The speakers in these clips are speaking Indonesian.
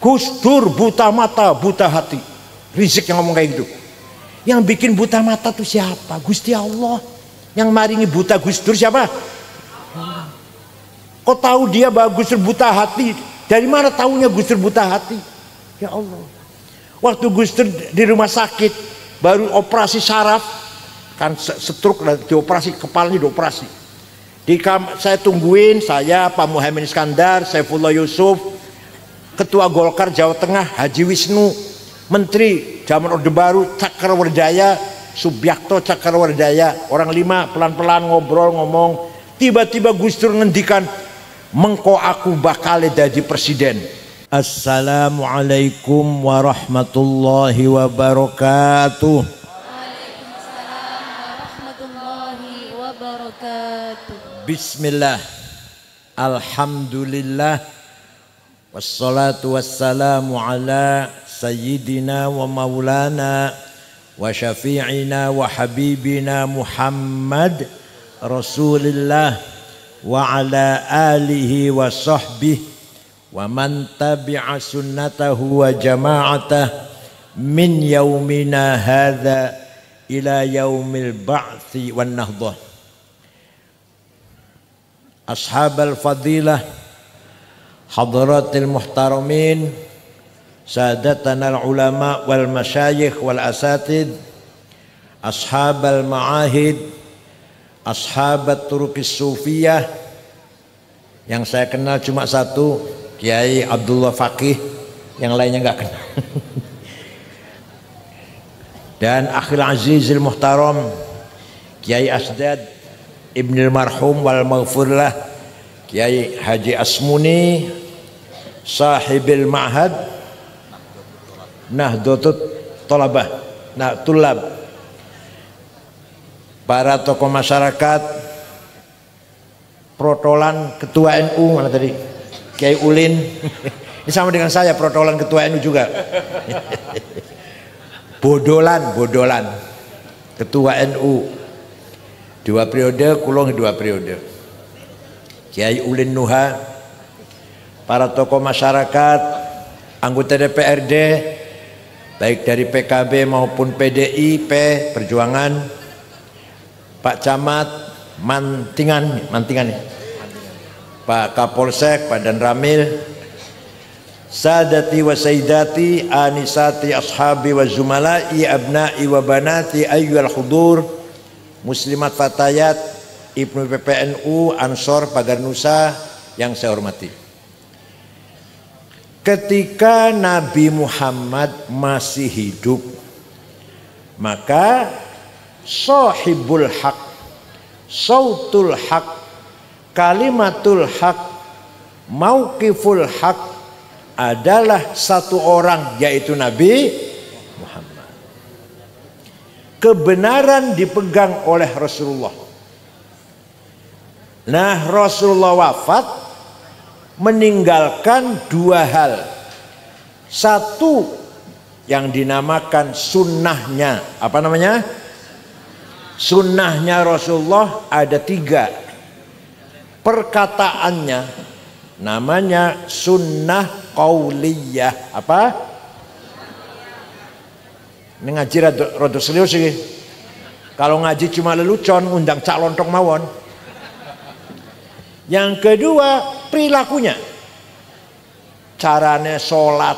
Gus Dur buta mata, buta hati. Rizik yang ngomong kayak gitu. Yang bikin buta mata tuh siapa? Gusti Allah. Yang maringi buta Gus Dur siapa? Kok tahu dia bahwa Gus Dur buta hati? Dari mana tahunya Gus Dur buta hati? Ya Allah. Waktu Gus Dur di rumah sakit baru operasi saraf, kan stroke, dioperasi, kepalanya dioperasi. Saya tungguin, saya Pak Muhaimin Iskandar, Saifullah Yusuf, Ketua Golkar Jawa Tengah Haji Wisnu, Menteri zaman Orde Baru Cakrawardaya Subiakto Cakrawardaya, orang 5 pelan-pelan ngobrol ngomong, tiba-tiba Gus Dur ngendikan, mengko aku bakal jadi presiden. Assalamualaikum warahmatullahi wabarakatuh. Waalaikumsalam warahmatullahi wabarakatuh. Bismillah, alhamdulillah, wassalatu wassalamu ala sayyidina wa maulana wa syafi'ina wa habibina Muhammad Rasulillah wa ala alihi wa sahbihi wa man tabi'a sunnatahu wa jama'atah min yaumina hadha ila yaumil ba'thi wan nahdah. Ashabal fadilah, hadratil muhtaramin, sadatana al ulama wal masyayikh wal asatid, ashabal ma'ahid, ashabat turuqis sufiyah. Yang saya kenal cuma satu, Kiai Abdullah Faqih, yang lainnya nggak kenal. Dan akhil azizil muhtaram Kiai Asdad Ibnul Marhum wal Maghfurlah Kiai Haji Asmuni sahibil ma'had Nahdlatul Thalabah, Tulab, para tokoh masyarakat, protolan ketua NU, mana tadi Kiai Ulin. Ini sama dengan saya, protolan ketua NU juga. Bodolan ketua NU 2 periode, kulong 2 periode. Kiai Ulin Nuha, para tokoh masyarakat, anggota DPRD baik dari PKB maupun PDIP Perjuangan, Pak Camat Mantingan ya, Pak Kapolsek, Pak Dan Ramil, sadati wa sayyidati, anisati ashabi wa zumalai, abna'i wa banati, ayyuhal hudur, muslimat fatayat, Ibnu PPNU, Ansor, Pagar Nusa yang saya hormati. Ketika Nabi Muhammad masih hidup, maka sahibul haq, sautul haq, kalimatul haq, mauqiful haq adalah satu orang, yaitu Nabi Muhammad. Kebenaran dipegang oleh Rasulullah. Nah, Rasulullah wafat meninggalkan 2 hal. Satu yang dinamakan sunnahnya. Apa namanya? Sunnahnya Rasulullah ada 3. Perkataannya namanya sunnah qauliyah. Apa? Ini ngaji rada serius sih. Kalau ngaji cuma lelucon, undang cak lontong mawon. Yang kedua, perilakunya. Carane sholat,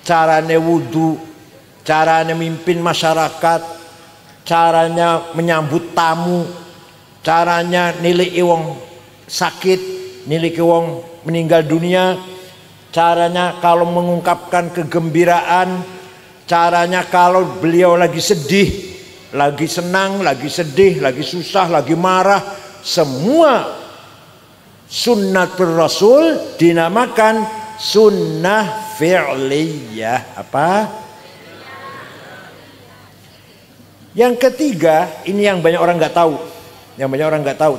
carane wudhu, carane mimpin masyarakat, caranya menyambut tamu, caranya nilai wong sakit, nilai wong meninggal dunia, caranya kalau mengungkapkan kegembiraan, caranya kalau beliau lagi sedih, lagi senang, lagi sedih, lagi susah, lagi marah, semua sunnatul Rasul dinamakan sunnah fi'liyah. Apa? Yang ketiga, ini yang banyak orang nggak tahu,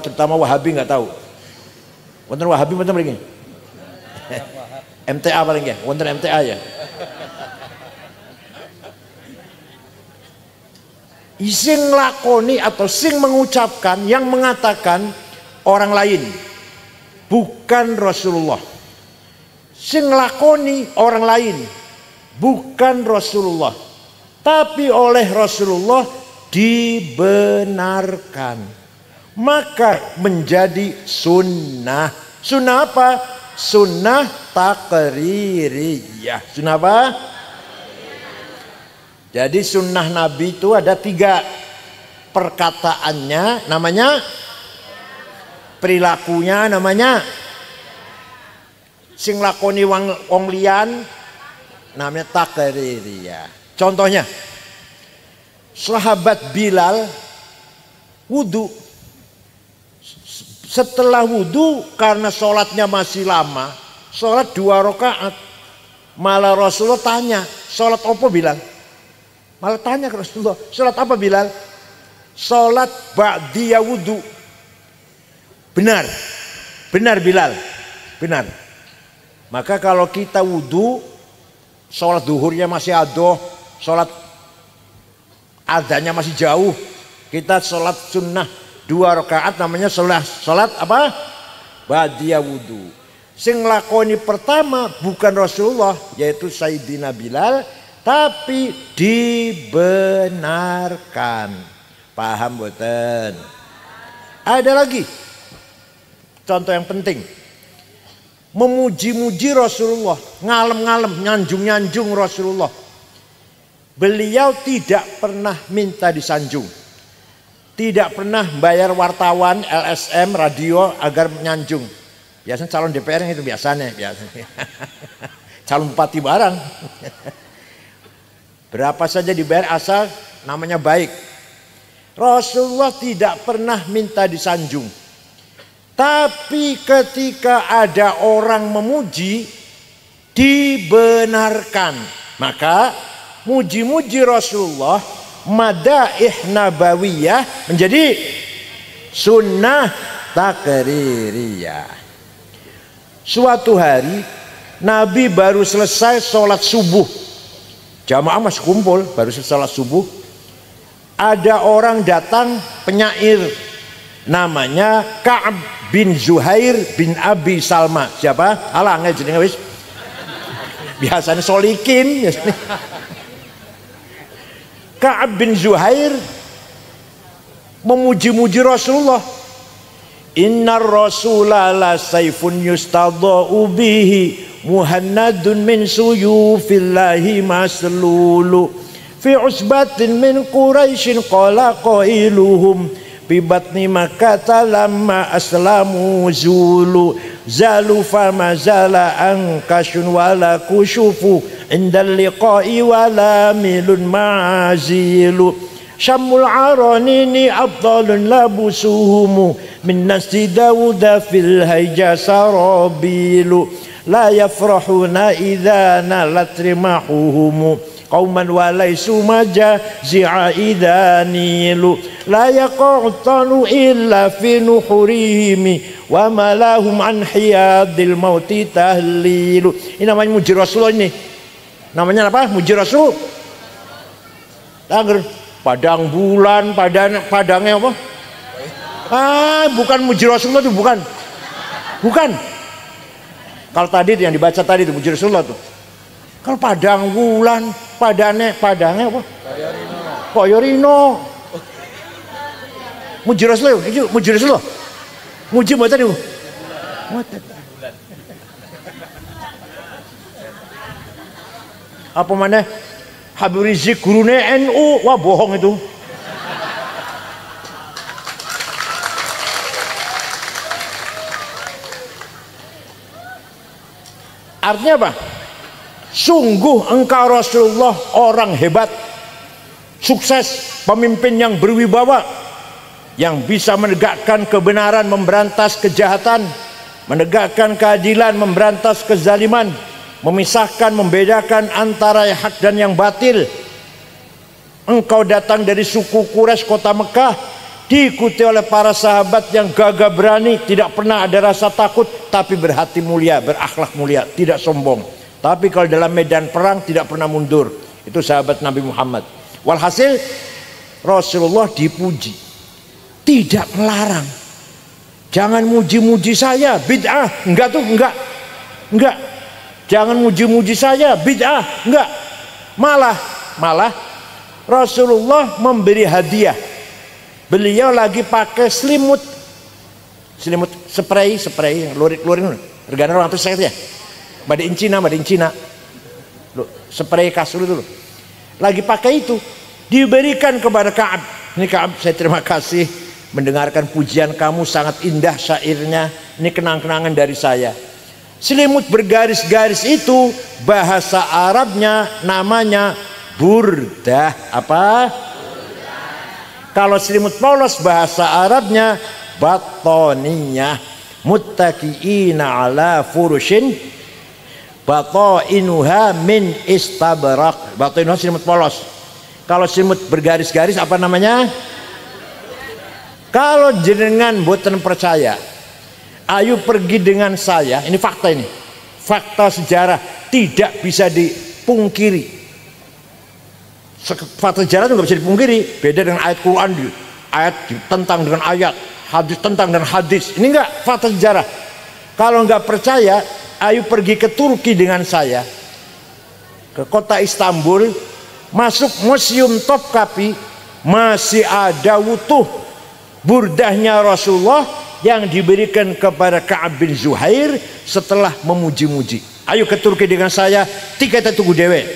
terutama Wahabi nggak tahu. Wonten Wahabi wonten mriki. MTA paling ya, wonten MTA ya. Sing lakoni atau sing mengucapkan, yang mengatakan orang lain, bukan Rasulullah. Sing lakoni orang lain, bukan Rasulullah, tapi oleh Rasulullah dibenarkan, maka menjadi sunnah. Sunnah apa? Sunnah takririyah. Sunnah apa? Jadi sunnah Nabi itu ada 3. Perkataannya namanya, perilakunya namanya, sing lakoni wong liyan namanya takririyah. Contohnya, sahabat Bilal wudu. Setelah wudu, karena sholatnya masih lama, sholat 2 rakaat. Malah Rasulullah tanya, sholat apa Bilal? Malah tanya ke Rasulullah, sholat apa Bilal? Sholat ba'diyah wudu. Benar, benar Bilal, benar. Maka kalau kita wudu, sholat duhurnya masih adoh, sholat adanya masih jauh, kita sholat sunnah 2 rakaat namanya sholat apa? Ba'diyah wudu. Sing lakoni pertama bukan Rasulullah, yaitu Sayyidina Bilal, tapi dibenarkan. Paham boten? Ada lagi contoh yang penting, memuji-muji Rasulullah, ngalem-ngalem, nyanjung-nyanjung Rasulullah. Beliau tidak pernah minta disanjung, tidak pernah bayar wartawan, LSM, radio agar menyanjung. Biasanya calon DPR itu biasanya. Calon bupati barang. Berapa saja dibayar asal namanya baik. Rasulullah tidak pernah minta disanjung. Tapi ketika ada orang memuji, dibenarkan. Maka muji-muji Rasulullah, madaih nabawiyah, menjadi sunnah takririyah. Suatu hari Nabi baru selesai sholat subuh, jamaah masih kumpul, baru selesai sholat subuh. Ada orang datang penyair, namanya Ka'ab bin Zuhair bin Abi Salma. Siapa? Alah nggak jenenge wis. Biasanya solikin. Ka'ab bin Zuhair memuji-muji Rasulullah. Innar rasula la sayfun yustadha'u bihi muhannadun min suyufillahi maslulu fi usbatin min quraisyin qala qailuhum fi batni makkah lamma aslamu zulu zalu fama zala ankashun wala kushufu indal liqa'i wala milun ma'azilu syamul aranini abdalun labusuhumu min nasi dawuda fil hayja sarabilu la yafrahuna idha nalat rimahuhumu qauman walaisu majazi'a idanilu la yaqtanu illa fi nuhurihimi wa malahum an hiyadil mauti tahlilu. Ini namanya muji Rasulullah ini. Namanya apa? Muji Rasul. Agar padang bulan, padangnya apa? Bukan muji Rasulullah itu, bukan. Bukan. Kalau tadi yang dibaca tadi itu muji Rasulullah tuh. Kalau padang bulan, padangnya apa? Koyorino. Muji Rasulullah, muji Rasulullah. Muji mboten niku. Mboten. Apa mana? Habib Rizik gurune NU, wah bohong itu. Artinya apa? Sungguh engkau Rasulullah orang hebat, sukses, pemimpin yang berwibawa, yang bisa menegakkan kebenaran, memberantas kejahatan, menegakkan keadilan, memberantas kezaliman, memisahkan, membedakan antara yang hak dan yang batil. Engkau datang dari suku Quraisy kota Mekah, diikuti oleh para sahabat yang gagah berani, tidak pernah ada rasa takut, tapi berhati mulia, berakhlak mulia, tidak sombong. Tapi kalau dalam medan perang tidak pernah mundur. Itu sahabat Nabi Muhammad. Walhasil Rasulullah dipuji, tidak melarang. Jangan muji-muji saya, bid'ah. Enggak tuh, enggak. Jangan muji-muji saya, bid'ah. Enggak. Malah Rasulullah memberi hadiah. Beliau lagi pakai selimut spray lurik regana orang saya ya. Made in Cina. Spray kasur itu loh. Lagi pakai itu, diberikan kepada Ka'ab. Ini Ka'ab, saya terima kasih mendengarkan pujian kamu, sangat indah syairnya. Ini kenang-kenangan dari saya. Selimut bergaris-garis itu bahasa Arabnya namanya burdah. Apa? Kalau selimut polos bahasa Arabnya batoniyah. Muttaqiina ala furushin batainuha min istabrak. Batainuha selimut polos. Kalau selimut bergaris-garis apa namanya? Kalau jenengan boten percaya, ayo pergi dengan saya. Ini fakta ini. Fakta sejarah tidak bisa dipungkiri. Fakta sejarah itu nggak bisa dipungkiri. Beda dengan ayat Quran, ayat tentang dengan ayat, hadis tentang dan hadis. Ini enggak fakta sejarah. Kalau nggak percaya, ayo pergi ke Turki dengan saya, ke kota Istanbul, masuk Museum Topkapi, masih ada utuh burdahnya Rasulullah yang diberikan kepada Ka'ab bin Zuhair setelah memuji-muji. Ayo ke Turki dengan saya, tiketnya tunggu dewe.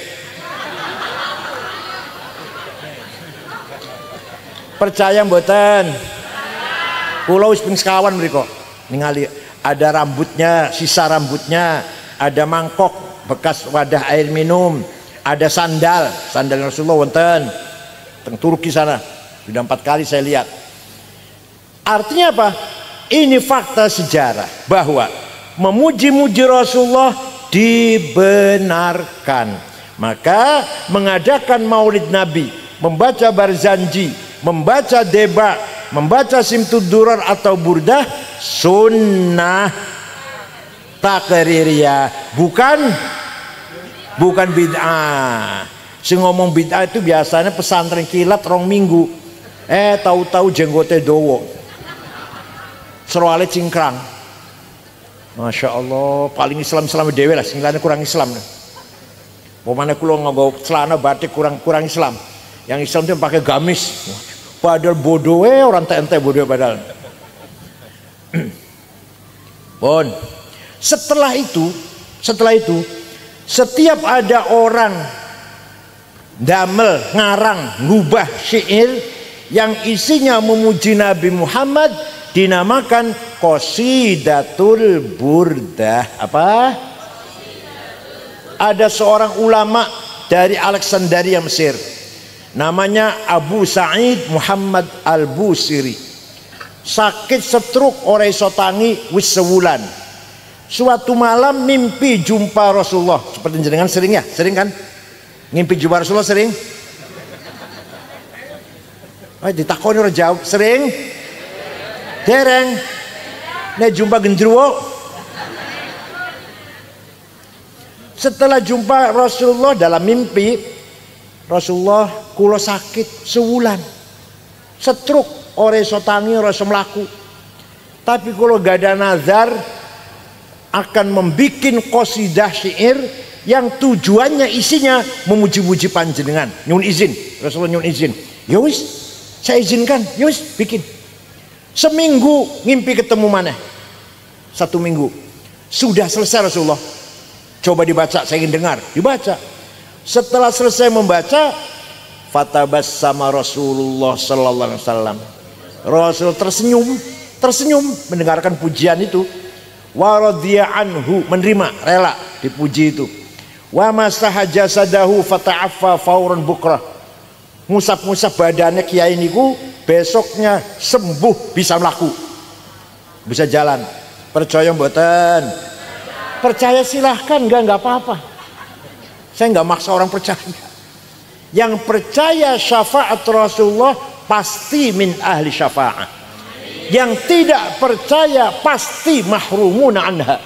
Percaya mboten? Kula wis ping sekawan mriko. Ningali ada rambutnya, sisa rambutnya, ada mangkok bekas wadah air minum, ada sandal Rasulullah wonten teng Turki sana. Sudah 4 kali saya lihat. Artinya apa? Ini fakta sejarah bahwa memuji-muji Rasulullah dibenarkan. Maka mengadakan Maulid Nabi, membaca Barzanji, membaca Deba, membaca Simtud-Durar atau Burdah sunnah takririyah, bukan bid'ah. Sing ngomong bid'ah itu biasanya pesantren kilat 2 minggu. Tahu-tahu jenggote dowo, serwale cingkrang. Masya Allah, paling Islam dewe lah, sing lainnya kurang Islam. Pemane kulo nganggo celana batik kurang Islam. Yang Islam itu pakai gamis. Padahal bodoh orang TNT bodoh padahal. Bon. Setelah itu setiap ada orang damel, ngarang, ngubah syair yang isinya memuji Nabi Muhammad dinamakan Qasidatul Burdah. Apa? Ada seorang ulama dari Alexandria Mesir, namanya Abu Sa'id Muhammad Al-Busiri. Sakit stroke ora iso tangi wis sewulan. Suatu malam mimpi jumpa Rasulullah. Seperti jenengan sering kan? Ngimpi jumpa Rasulullah sering? Ditakoni ora jawab. Sering? Dereng. Nek jumpa gendruwo. Setelah jumpa Rasulullah dalam mimpi, Rasulullah kula sakit sewulan, stroke, ora iso tangi, ora iso mlaku. Tapi kula gak ada nazar akan membikin qasidah syair yang tujuannya isinya memuji-muji panjenengan. Nyun izin, Rasulullah nyun izin. Ya wis, saya izinkan. Ya wis, bikin. Seminggu ngimpi ketemu mana? 1 minggu. Sudah selesai Rasulullah. Coba dibaca, saya ingin dengar. Dibaca. Setelah selesai membaca, fatabassama Rasulullah sallallahu alaihi wasallam. Rasul tersenyum mendengarkan pujian itu. Wa radhiya anhu, menerima, rela dipuji itu. Wa masaha jasadahu fata'affa fauran bukrah. Ngusap-ngusap badannya kiai niku, besoknya sembuh, bisa melaku, bisa jalan. Percaya mboten? Percaya silahkan, enggak apa-apa. Saya enggak maksa orang percaya. Yang percaya syafaat Rasulullah pasti min ahli syafaat. Yang tidak percaya pasti mahrumun anha.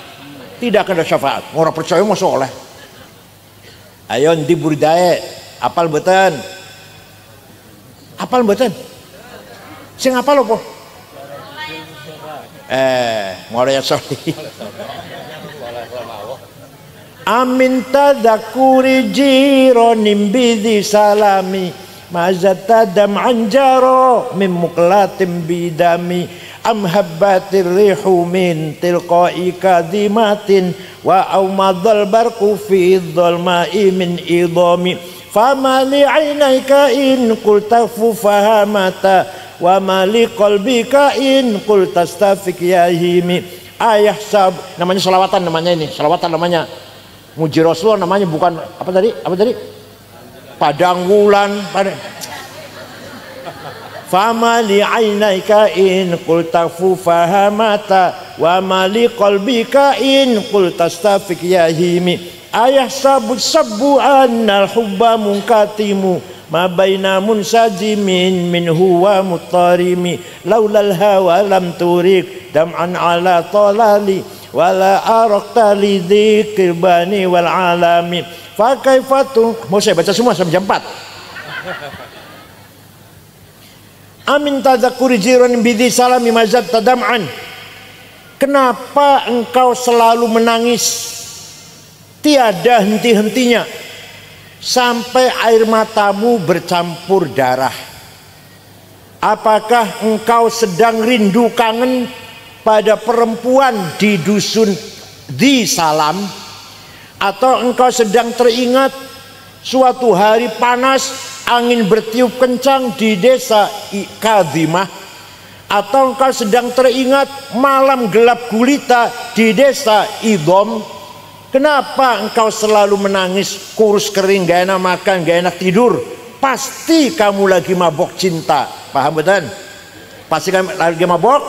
Tidak akan ada syafaat. Orang percaya mau soleh. Ayo di burdae, apal mboten? Apal mboten? Sing apal apa? Ngoraya soleh. Amin tadakuri jironim bidhi salami mazata dam'an jaro min muklatim bidami am habbatir rihu min tilqai kadhimatin wa aumadhal barqu fi dhalma'i min idami fama li 'ainayka in qulta fahamata wa ma li qalbika in qulta stafik yahimi. Ayah sab, namanya selawatan, namanya ini selawatan, namanya muji Rasulullah, namanya bukan apa tadi padang wulan pada fama li 'ainayka in qulta fahamata wa ma li qalbika in qulta stafik yahimi. Ayah sabut annal hubba munkatimu ma baina munsajimin min huwa mutarimi laulal hawa lam turik dam'an ala talali wala arakta li dzikir bani wal alami fa kaifatu. Mau saya baca semua sampai jam 4. Amin tadzakuri jiran bidhi salami mazat tadam'an. Kenapa engkau selalu menangis tiada henti-hentinya sampai air matamu bercampur darah? Apakah engkau sedang rindu kangen pada perempuan di dusun di Salam, atau engkau sedang teringat suatu hari panas angin bertiup kencang di desa Kadhimah, atau engkau sedang teringat malam gelap gulita di desa Idham? Kenapa engkau selalu menangis, kurus kering, gak enak makan, gak enak tidur? Pasti kamu lagi mabok cinta. Paham betul? Pasti kamu lagi mabok?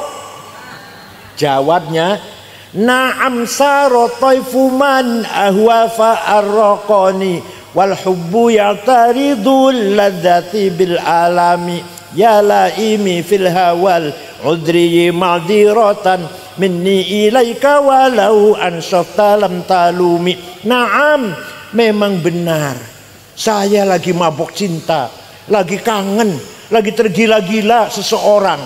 Jawabnya, na'am sarotaifu man ahwa fa'arraqani wal hubbu ya'taridul ladzati bil alami ya laimi fil hawal udri ma'diratan minni ilaika walau ansafta lam talumi. Naam, memang benar, saya lagi mabok cinta, lagi kangen, lagi tergila-gila seseorang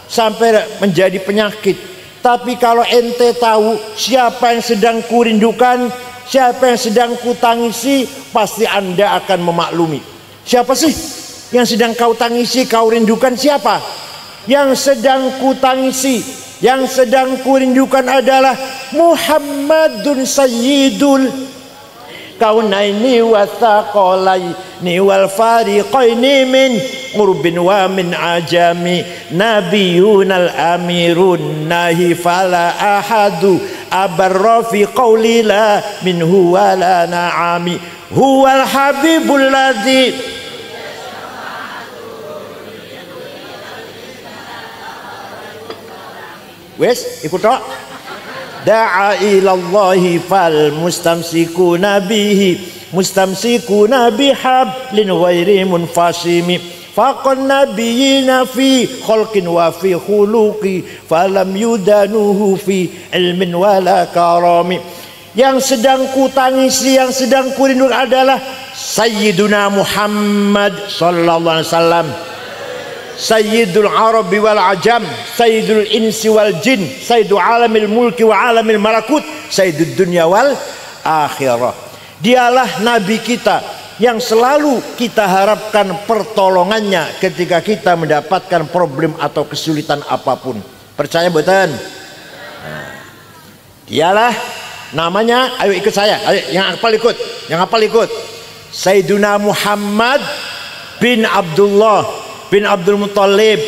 sampai menjadi penyakit. Tapi kalau ente tahu siapa yang sedang kurindukan, siapa yang sedang kutangisi, pasti anda akan memaklumi. Siapa sih yang sedang kau tangisi, kau rindukan? Siapa yang sedang kutangisi, yang sedang kurindukan adalah Muhammadun Sayyidul kaunaini wa thaqalaini wal fariqaini min urbin wa min ajami nabiyunal amirun nahi fala ahadu abarra fi qawli la minhu wa la na'ami huwal habibul ladzi wes ikut tok. Da'a ilallahi fal mustamsikuna bihi mustamsikuna bihablin ghairi munfasimi faqan nabiyina fi khalqin wa fi khuluqi falam yudanuhu fi ilmin wala karami. Yang sedang kutangisi, yang sedang kurindukan adalah Sayyiduna Muhammad sallallahu alaihi wasallam, Sayyidul Arabi wal Ajam, Sayyidul Insi wal Jin, Sayyidul Alamil Mulki wa Alamil Malakut, Sayyidul Dunya wal Akhirah. Dialah Nabi kita yang selalu kita harapkan pertolongannya ketika kita mendapatkan problem atau kesulitan apapun. Percaya betul? Dialah namanya, ayo ikut saya, ayo yang hafal ikut, yang hafal ikut. Sayyiduna Muhammad bin Abdullah bin Abdul Muttalib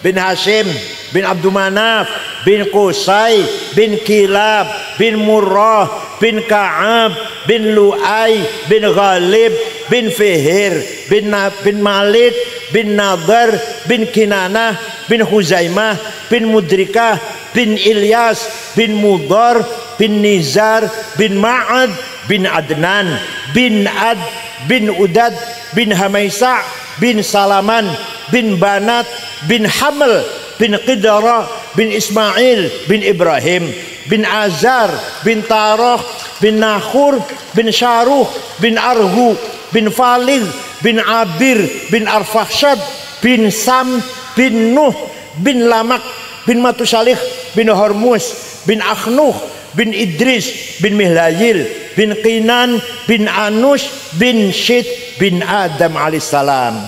bin Hashim bin Abdul Manaf bin Qusay bin Kilab bin Murrah bin Ka'ab bin Lu'ay bin Ghalib bin Fihir bin Malik bin Nadar bin Kinanah bin Huzaimah bin Mudrikah bin Ilyas bin Mudar bin Nizar bin Ma'ad bin Adnan bin Ad bin Udad bin Hamaisa bin Salaman bin Banat bin Hamel bin Qidara bin Ismail bin Ibrahim bin Azar bin Tarah bin Nakhur bin Syaruh bin Arhu bin Falid bin Abir bin Arfakhshad bin Sam bin Nuh bin Lamak bin Matusalih bin Hormuz bin Akhnuh bin Idris bin Mihlayil bin Qinan bin Anush bin Syed bin Adam alaihissalam.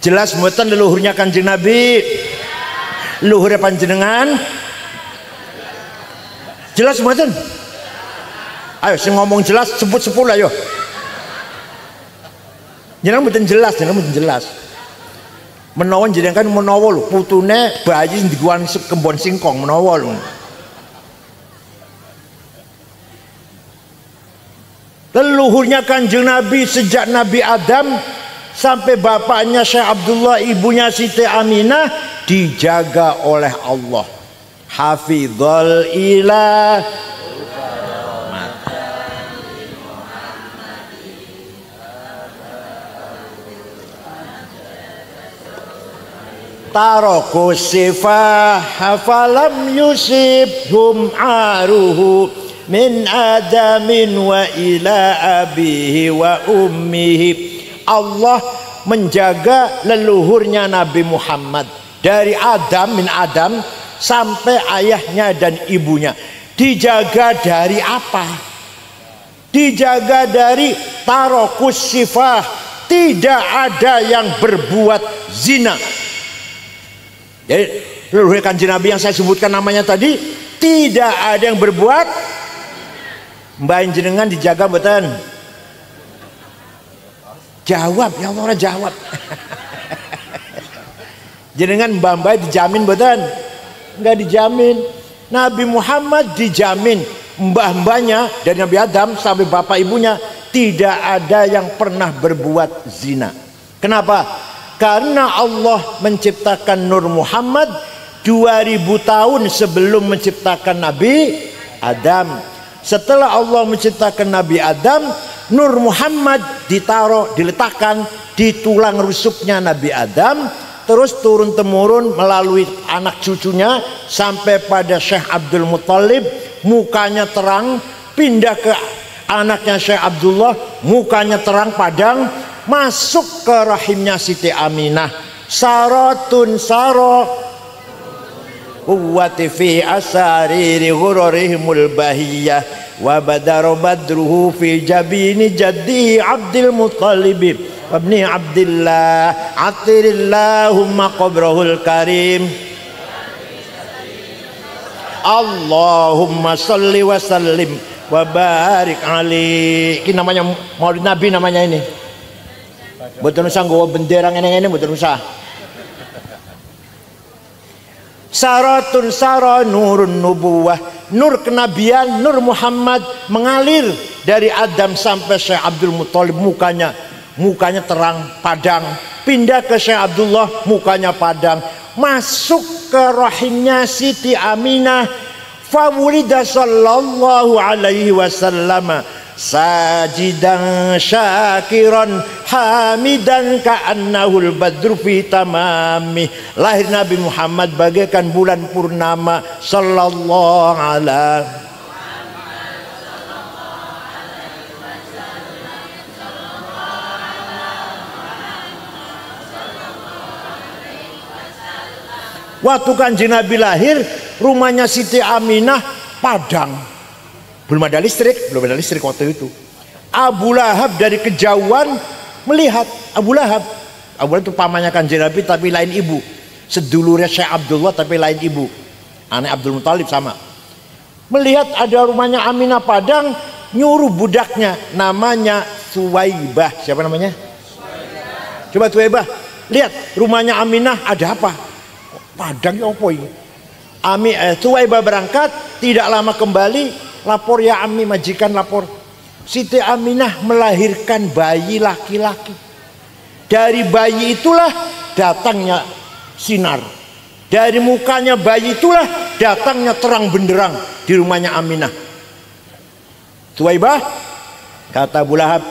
Jelas mboten leluhurnya Kanjeng Nabi? Leluhurnya panjenengan? Jelas mboten? Ayo sing ngomong jelas sebut 10 ayo. Jenengan mboten jelas, jenengan mboten jelas. Menawa jenengan kan menawa lho putune bayi sing diguan kembon singkong menawa lho. Leluhurnya Kanjeng Nabi sejak Nabi Adam sampai bapaknya Syekh Abdullah, ibunya Siti Aminah dijaga oleh Allah. Hafizul ilah Taraku sifah hafalam yusibhum aruhu min adamin wa ila abihi wa ummihi. Allah menjaga leluhurnya Nabi Muhammad dari Adam min Adam sampai ayahnya dan ibunya. Dijaga dari apa? Dijaga dari tarakus sifah, tidak ada yang berbuat zina. Jadi leluhur Kanjeng Nabi yang saya sebutkan namanya tadi tidak ada yang berbuat. Mbak jenengan dijaga mboten? Jawab ya Allah, jawab. Jenengan mbak dijamin mboten? Enggak dijamin. Nabi Muhammad dijamin, mbah-mbahnya dari Nabi Adam sampai bapak ibunya tidak ada yang pernah berbuat zina. Kenapa? Karena Allah menciptakan Nur Muhammad 2000 tahun sebelum menciptakan Nabi Adam. Setelah Allah menciptakan Nabi Adam, Nur Muhammad diletakkan di tulang rusuknya Nabi Adam, terus turun temurun melalui anak cucunya sampai pada Syekh Abdul Muttalib, mukanya terang, pindah ke anaknya Syekh Abdullah, mukanya terang padang, masuk ke rahimnya Siti Aminah. Saratun saro quwwati fi asariri ghururihimul bahiyah wa badaro badruhu fi jabini jaddi Abdul Muttalib wabni Abdillah atirillahumma qabrahul karim. Allahumma salli wa sallim wa barik alaihi. Ini namanya Maulid Nabi namanya ini. Mboten usah nggawa bendera ngene-ngene, mboten usah. Saratun sara nurun nubuwah, nur kenabian, nur Muhammad mengalir dari Adam sampai Syekh Abdul Muttalib, mukanya terang padang, pindah ke Syekh Abdullah, mukanya padang, masuk ke rahimnya Siti Aminah. Fawulida sallallahu alaihi wasallam sajidan syakiran hamidan ka'annahul badru fi tamami. Lahir Nabi Muhammad bagaikan bulan purnama sallallahu alaihi. Waktu Kanjeng Nabi lahir, rumahnya Siti Aminah padang. Belum ada listrik waktu itu. Abu Lahab dari kejauhan melihat. Abu Lahab itu pamannya Kanjeng Nabi tapi lain ibu. Sedulurnya Syekh Abdullah tapi lain ibu. Anak Abdul Muttalib sama. Melihat ada rumahnya Aminah padang, nyuruh budaknya namanya Suwaibah. Siapa namanya? Coba Suwaibah, lihat rumahnya Aminah ada apa? Padang ya apa ini? Suwaibah berangkat, tidak lama kembali. Lapor ya Ami, majikan lapor. Siti Aminah melahirkan bayi laki-laki. Dari bayi itulah datangnya sinar. Dari mukanya bayi itulah datangnya terang benderang di rumahnya Aminah. Suwaibah, kata Abu Lahab,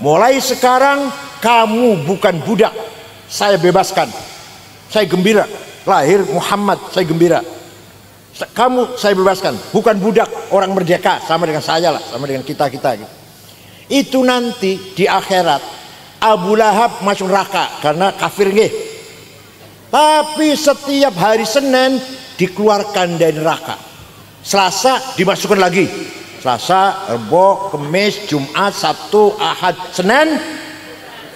mulai sekarang kamu bukan budak. Saya bebaskan. Saya gembira. Lahir Muhammad, saya gembira. Kamu saya bebaskan, bukan budak, orang merdeka, sama dengan saya lah, sama dengan kita gitu. Itu nanti di akhirat Abu Lahab masuk neraka karena kafir nggih. Tapi setiap hari Senin dikeluarkan dari neraka. Selasa dimasukkan lagi. Selasa, Rebo, Kamis, Jumat, Sabtu, Ahad, Senin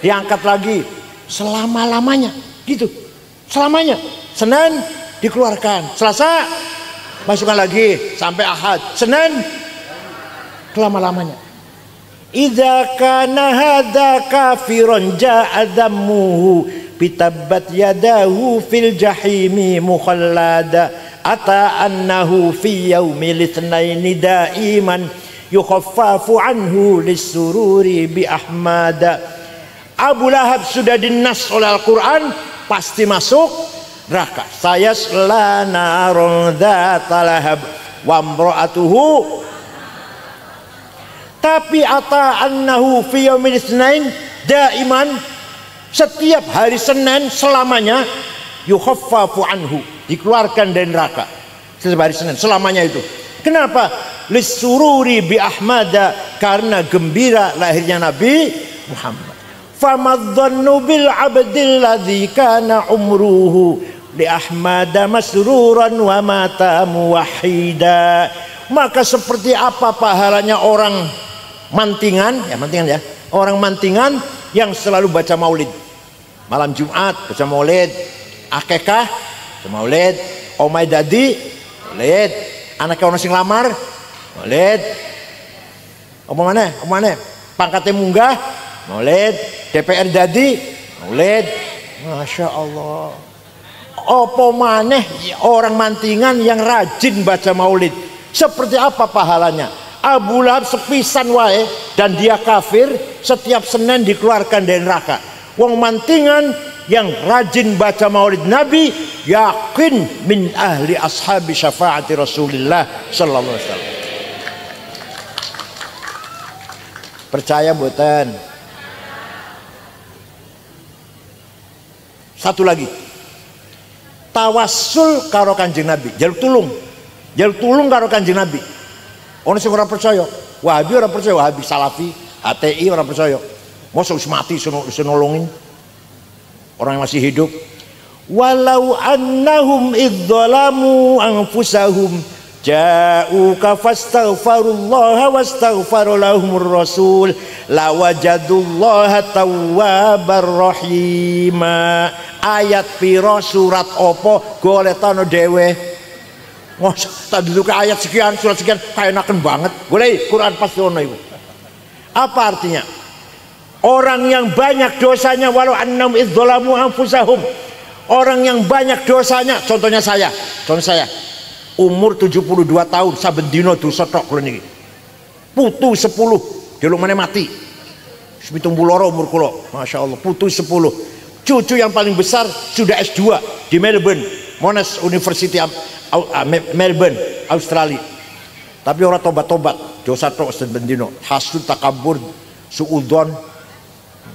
diangkat lagi selama-lamanya gitu. Selamanya. Senin dikeluarkan. Selasa masukkan lagi sampai Ahad. Senin selama-lamanya. Idza kana hadza kafiran ja'a dhammuhu bitabbat yadahu fil jahimi mukhallada ata annahu fi yaumil itsnaini daiman yukhaffafu anhu lisururi bi ahmada. Abu Lahab sudah dinas oleh Al-Quran pasti masuk neraka. Sayasla narun dzata lahab wa imra'atuhu. Tapi ata annahu fi yaumil itsnain daiman, setiap hari Senin selamanya yukhaffafu anhu, dikeluarkan dari neraka. Setiap hari Senin selamanya itu. Kenapa? Lisururi bi ahmada, karena gembira lahirnya Nabi Muhammad. Famadzannu bil abdil ladzi kana umruhu li ahmada masruran wa mata muwahhida. Maka seperti apa pahalanya orang mantingan, orang mantingan yang selalu baca maulid. Malam Jumat baca maulid, akekah baca maulid, omai dadi maulid, anaknya orang sing lamar maulid, omong mana pangkatnya munggah maulid, DPR dadi maulid. Masya Allah. Apa maneh orang mantingan yang rajin baca maulid, seperti apa pahalanya? Abu Lahab sepisan wae dan dia kafir, setiap Senin dikeluarkan dari neraka. Wong mantingan yang rajin baca maulid Nabi yakin min ahli ashabi syafaati Rasulullah sallallahu alaihi wasallam. Percaya mboten? Satu lagi, tawassul karo Kanjeng Nabi, jaluk tulung karo Kanjeng Nabi. Ono sing ora percaya, Wahabi ora percaya, Wahabi Salafi, HTI ora percaya. Mosok wis mati iso nolongin orang yang masih hidup. Walau annahum idzalamu anfusahum ja'uka fastaghfirullaha wastaghfara lahumur rasul lawajadullaha tawwabar rahima. Ayat piro surat opo goletano dhewe. Tadi itu ayat sekian, surat sekian, kayak enakan banget. Boleh Quran pasti ono itu. Apa artinya? Orang yang banyak dosanya, walau annahum idzalamu anfusahum, orang yang banyak dosanya, contoh saya, umur 72 tahun, saben dino dosa tok kula niki. Putu 10, delok meneh mati. 72 umur kula, Masya Allah, putu 10. Cucu yang paling besar sudah S2 di Melbourne, Monash University Melbourne, Australia. Tapi orang tobat-tobat, dosa tok saben dino, hasud, takabur, suudzon,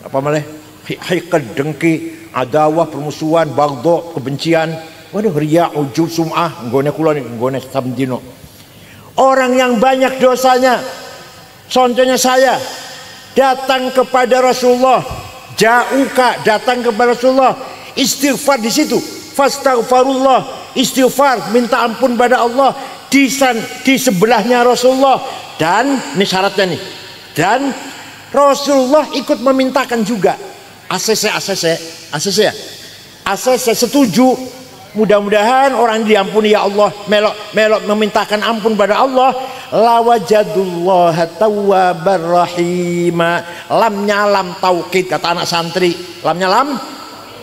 apa malah hikad, dengki, adawah, permusuhan, bagdo, kebencian, waduh, riya, ujub, sum'ah, nggone kula nggone saben dino. Orang yang banyak dosanya, contohnya saya, datang kepada Rasulullah, ja'uka, datang kepada Rasulullah, istighfar di situ, fastaghfirullah, istighfar, minta ampun pada Allah di sebelahnya Rasulullah. Dan ini syaratnya nih, dan Rasulullah ikut memintakan juga. ACC setuju. Mudah-mudahan orang diampuni ya Allah, melok memintakan ampun pada Allah. Lawajadullaha tawwabar rahima. Lamnya lam taukid, kata anak santri, lamnya lam,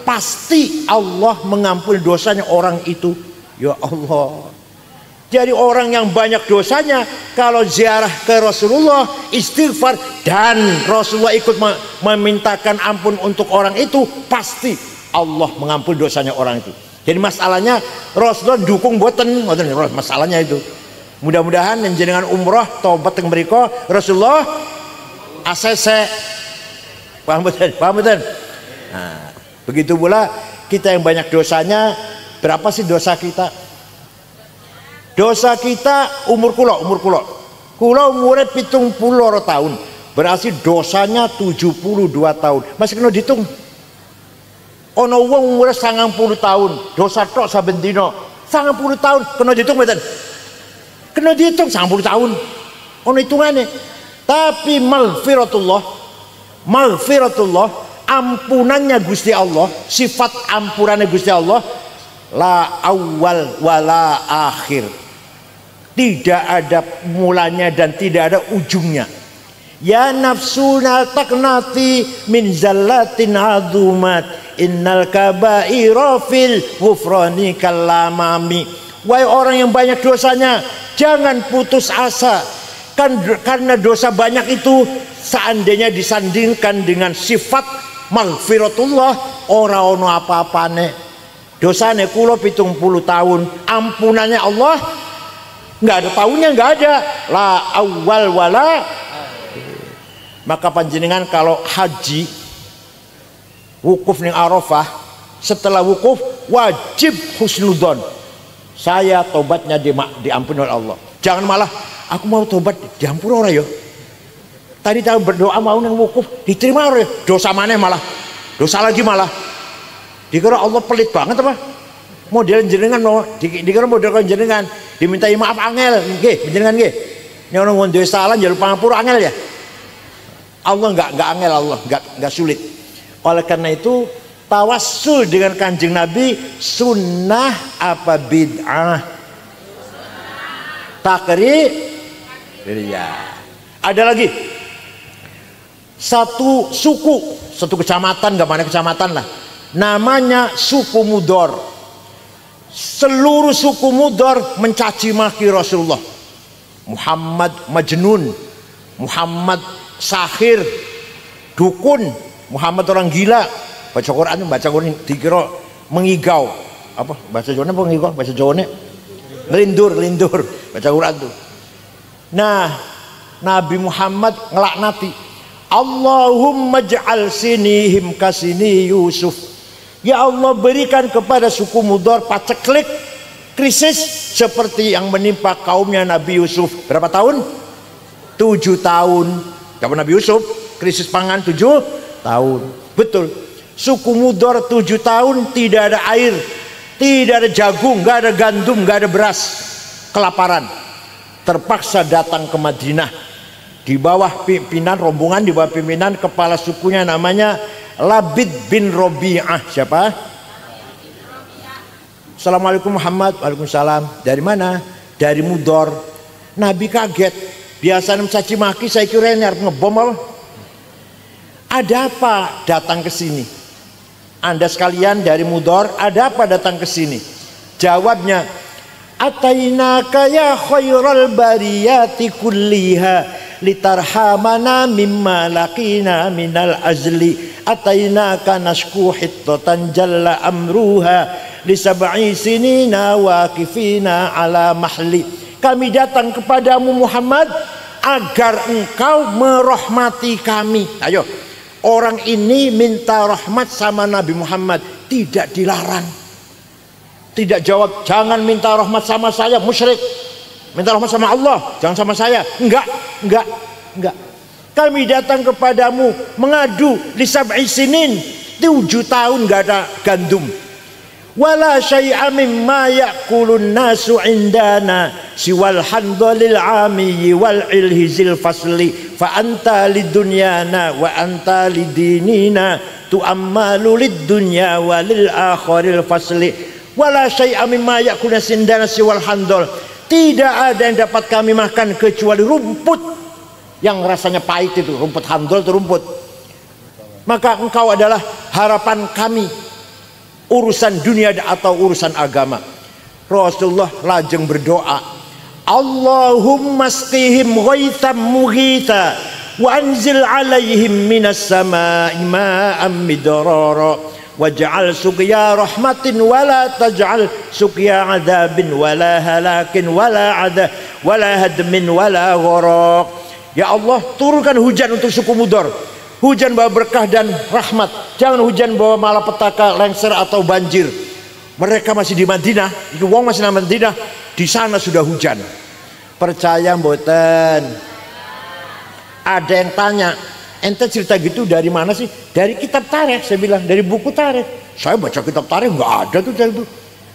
pasti Allah mengampuni dosanya orang itu. Ya Allah. Jadi orang yang banyak dosanya, kalau ziarah ke Rasulullah, istighfar, dan Rasulullah ikut memintakan ampun untuk orang itu, pasti Allah mengampuni dosanya orang itu. Jadi masalahnya Rasulullah dukung boten, masalahnya itu. Mudah-mudahan yang jenengan umroh tobat yang beriko Rasulullah ACC. Paham betul? Nah, begitu pula kita yang banyak dosanya. Berapa sih dosa kita? Dosa kita umur kula umurnya 70 tahun, berarti dosanya 72 tahun. Masih kena dihitung. Ono wong umurnya 90 tahun, dosa tok saben dina 90 tahun, kena dihitung mboten? Kena dihitung 10 tahun. Ono hitungannya. Tapi maghfiratullah, ampunannya Gusti Allah, sifat ampunannya Gusti Allah, la awal wala akhir. Tidak ada mulanya dan tidak ada ujungnya. Ya nafsuna taknati min zallatin azumat, innal kabaira fil ghufrani kalamami. Wahai orang yang banyak dosanya, jangan putus asa. Karena dosa banyak itu seandainya disandingkan dengan sifat maghfiratullah, ora ono apa-apane. Dosane kula 70 tahun, ampunannya Allah nggak ada tahunnya, nggak ada. La awal wala. Maka panjenengan kalau haji wukuf ning Arafah, setelah wukuf wajib husnudzon. Saya tobatnya diampuni oleh Allah. Jangan malah aku mau tobat diampuni orang ya. Tadi tahu berdoa mau nang wukuf diterima orang ya. Dosa mana malah? Dosa lagi malah. Dikira Allah pelit banget apa? Model jenengan mau dikira model jenengan dimintai maaf angel nggih jenengan nggih. Nek ono ngondoe salah njaluk pangapura angel ya. Allah enggak angel, Allah enggak sulit. Oleh karena itu tawassul dengan Kanjeng Nabi sunnah apa bid'ah? Takrir. Ya. Ada lagi satu suku, satu kecamatan, enggak mana kecamatan lah, namanya suku Mudor. Seluruh suku Mudor mencaci maki Rasulullah. Muhammad Majnun, Muhammad sahir, dukun, Muhammad orang gila. Baca Quran dikira mengigau. Apa bahasa Jawa mengigau, bahasa Jawa ngelindur baca Quran tuh. Nah, Nabi Muhammad ngelaknati, Allahumma ja'al sinihim kasini Yusuf. Ya Allah, berikan kepada suku Mudor paceklik, krisis seperti yang menimpa kaumnya Nabi Yusuf. Berapa tahun? 7 tahun. Kapan Nabi Yusuf krisis pangan 7 tahun. Betul. Suku Mudor 7 tahun tidak ada air, tidak ada jagung, nggak ada gandum, nggak ada beras, kelaparan. Terpaksa datang ke Madinah di bawah pimpinan rombongan, di bawah pimpinan kepala sukunya namanya Labid bin Robi'ah. Siapa? Assalamualaikum Muhammad. Waalaikumsalam. Dari mana? Dari Mudor. Nabi kaget. Biasa mencaci maki, saya kira ini harus ngebom apa? Ada apa datang ke sini? Anda sekalian dari Mudor, ada apa datang ke sini? Jawabnya, atainaka ya khairal bariyati kulliha litarhamana mimma laqina minal azli, atainaka nashku hittatan jalla amruha lisab'i sinina waqifina ala mahli. Kami datang kepadamu Muhammad agar engkau merahmati kami. Ayo, orang ini minta rahmat sama Nabi Muhammad, tidak dilarang. Tidak jawab, jangan minta rahmat sama saya, musyrik. Minta rahmat sama Allah, jangan sama saya. Enggak. Kami datang kepadamu mengadu li sab'i sinin, 7 tahun enggak ada gandum. Wala syai'a mimma ya'kulun nasu indana siwal handalil amiyyi wal ilhizil fasli fa anta lidunyana wa anta lidinina tu'ammalu lidunya walil akhiril fasli. Wala syai'a mimma ya'kulun indana siwal handal. Tidak ada yang dapat kami makan kecuali rumput yang rasanya pahit itu, rumput handal itu rumput. Maka engkau adalah harapan kami, urusan dunia atau urusan agama. Rasulullah lajeng berdoa, Allahumma asqihim ghaitham mughitha wa anzil alaihim minas samai ma'am midrara waj'al suqya rahmatin wala taj'al suqya adabin wala halakin wala hadmin wala gharaq. Ya Allah, turunkan hujan untuk suku Mudor. Hujan bawa berkah dan rahmat. Jangan hujan bawa malapetaka, lengser atau banjir. Mereka masih di Madinah, itu wong masih di Madinah, di sana sudah hujan. Percaya mboten? Ada yang tanya, ente cerita gitu dari mana sih? Dari kitab tarikh, saya bilang, dari buku tarikh. Saya baca kitab tarikh nggak ada tuh dari itu.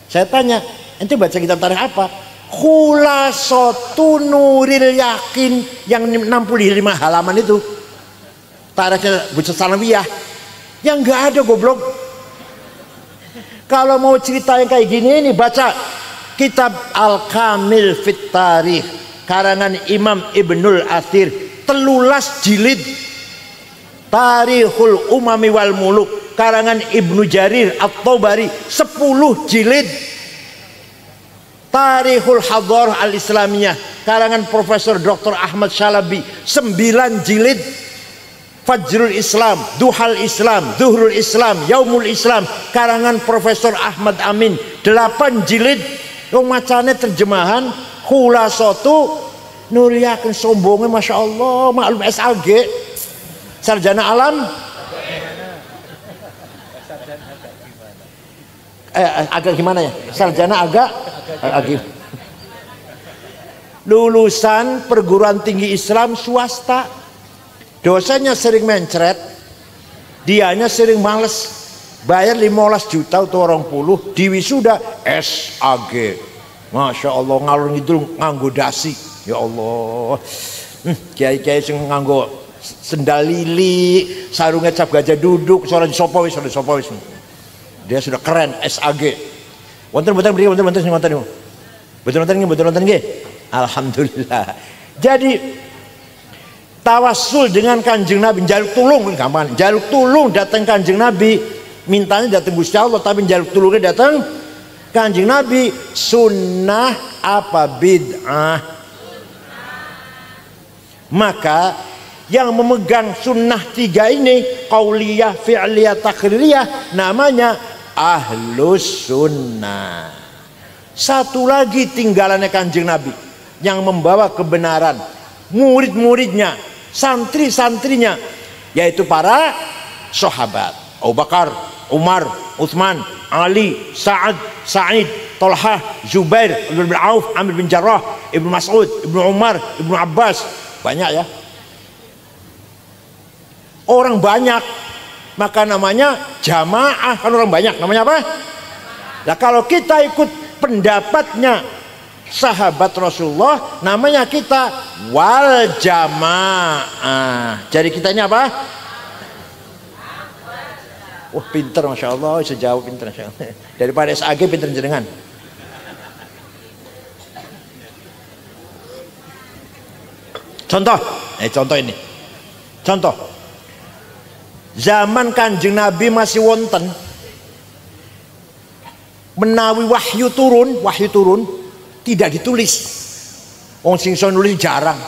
Saya tanya, ente baca kitab tarikh apa? Khulasatu Nuril Yakin yang 65 halaman itu. Tarikhnya Bujur Sanawiyah. Yang nggak ada goblok. Kalau mau cerita yang kayak gini ini baca kitab Al-Kamil Fit Tarikh karangan Imam Ibnul Athir 13 jilid. Tarikhul Umami wal Muluk karangan Ibnu Jarir At-Tabari 10 jilid. Tarikhul Hadarah Al-Islamiyah karangan Profesor Dr. Ahmad Syalabi 9 jilid. Fajrul Islam, Duhal Islam, Zuhrul Islam, Yaumul Islam karangan Profesor Ahmad Amin 8 jilid. Yang macane terjemahan Khulasatu Nur Yakin. Sombongnya Masya Allah, maklum SAG sarjana alam agak gimana ya, sarjana agak lulusan perguruan tinggi Islam swasta. Dosennya sering mencret, dianya sering males bayar 15 juta atau 20 di wisuda SAG. Masya Allah, ngalur ngidul nganggo dasi. Ya Allah, kiai-kiai sing nganggo sendal lili, sarungnya cap gajah duduk, suara sopowis. Dia sudah keren SAG. Wonten nggih. Alhamdulillah. Jadi tawassul dengan Kanjeng Nabi, jaluk tulung gampang. Jaluk tulung datang Kanjeng Nabi, mintanya datang Gusti Allah, tapi jaluk tulungnya datang Kanjeng Nabi. Sunnah apa bid'ah? Maka yang memegang sunnah 3 ini, qauliyah, fi'liyah, takririyah, namanya ahlus sunnah. Satu lagi tinggalannya Kanjeng Nabi yang membawa kebenaran, murid-muridnya, santri-santrinya, yaitu para sahabat Abu Bakar, Umar, Utsman, Ali, Sa'ad, Sa'id, Talhah, Zubair, Ibnu Auf, Amir bin Jarrah, Ibnu Mas'ud, Ibnu Umar, Ibnu Abbas. Banyak ya, orang banyak, maka namanya jamaah. Kan orang banyak namanya apa? Nah kalau kita ikut pendapatnya sahabat Rasulullah, namanya kita wal jamaah. Jadi kita ini apa? Wah pinter Masya Allah, sejauh pinter Masya Allah. Daripada SAG pinter jenengan. Contoh ini. Contoh. Zaman Kanjeng Nabi masih wonten, menawi wahyu turun tidak ditulis. Wong sing iso nulis jarang.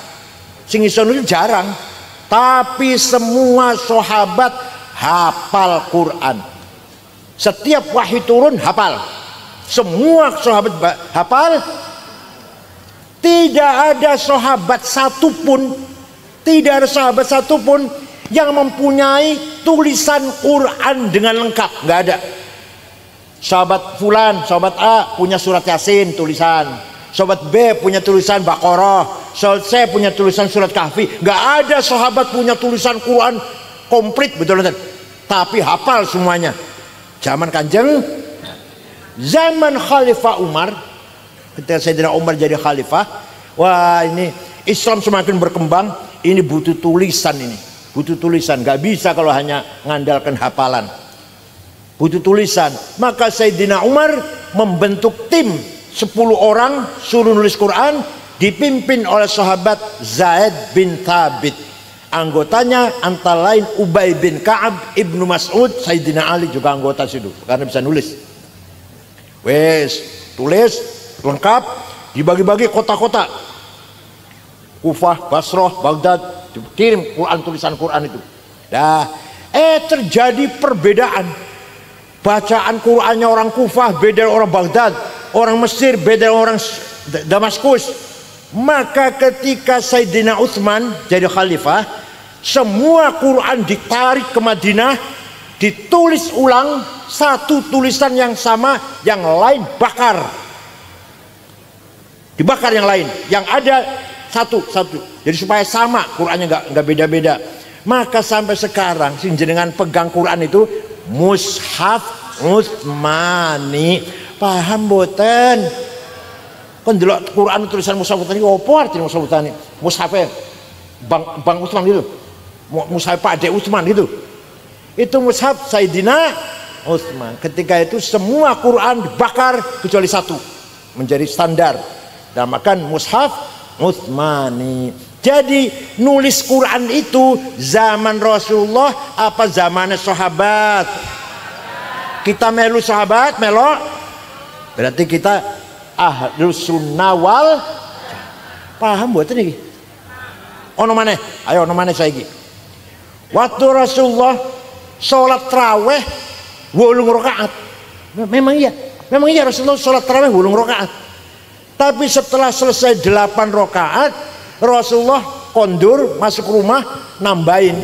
Tapi semua sahabat hafal Quran. Setiap wahyu turun hafal. Semua sahabat hafal. Tidak ada sahabat satupun yang mempunyai tulisan Quran dengan lengkap. Nggak ada. Sahabat fulan, sahabat A punya surat Yasin tulisan, sahabat B punya tulisan Baqarah, sahabat C punya tulisan surat Kahfi. Nggak ada sahabat punya tulisan Quran komplit, betul-betul, tapi hafal semuanya. Zaman Kanjeng, zaman Khalifah Umar, ketika Sayyidina Umar jadi khalifah, wah ini Islam semakin berkembang. Ini butuh tulisan, nggak bisa kalau hanya ngandalkan hafalan. Butuh tulisan. Maka Sayyidina Umar membentuk tim 10 orang suruh nulis Quran, dipimpin oleh sahabat Zaid bin Thabit. Anggotanya antara lain Ubay bin Ka'ab, Ibnu Mas'ud, Sayyidina Ali juga anggota situ karena bisa nulis. Wes tulis lengkap, dibagi-bagi kota-kota, Kufah, Basrah, Baghdad, kirim Quran, tulisan Quran itu. Dah, terjadi perbedaan. Bacaan Qurannya orang Kufah beda orang Baghdad, orang Mesir beda orang Damaskus. Maka ketika Sayyidina Utsman jadi khalifah, semua Quran ditarik ke Madinah, ditulis ulang, satu tulisan yang sama, yang lain bakar. Dibakar yang lain, yang ada satu. Jadi supaya sama Qurannya nggak beda-beda. Maka sampai sekarang sing jenengan pegang Quran itu Mushaf Utsmani. Paham boten? Kon delok Quran tulisan mushaf tani opo artine mushaf tani? Mushafe Bang Utsman itu. Mushaf Pak Ade Utsman itu. Itu mushaf Sayyidina Utsman. Ketika itu semua Quran dibakar kecuali satu menjadi standar. Namakan mushaf Utsmani. Jadi nulis Quran itu zaman Rasulullah apa zamannya sahabat? Kita melu sahabat, melo. Berarti kita Ahlus Sunnah wal paham buat ini. Ono maneh, ayo ono maneh saiki. Waktu Rasulullah sholat tarawih 8 rakaat. Memang iya Rasulullah sholat tarawih 8 rakaat. Tapi setelah selesai 8 rakaat, Rasulullah kondur masuk rumah nambahin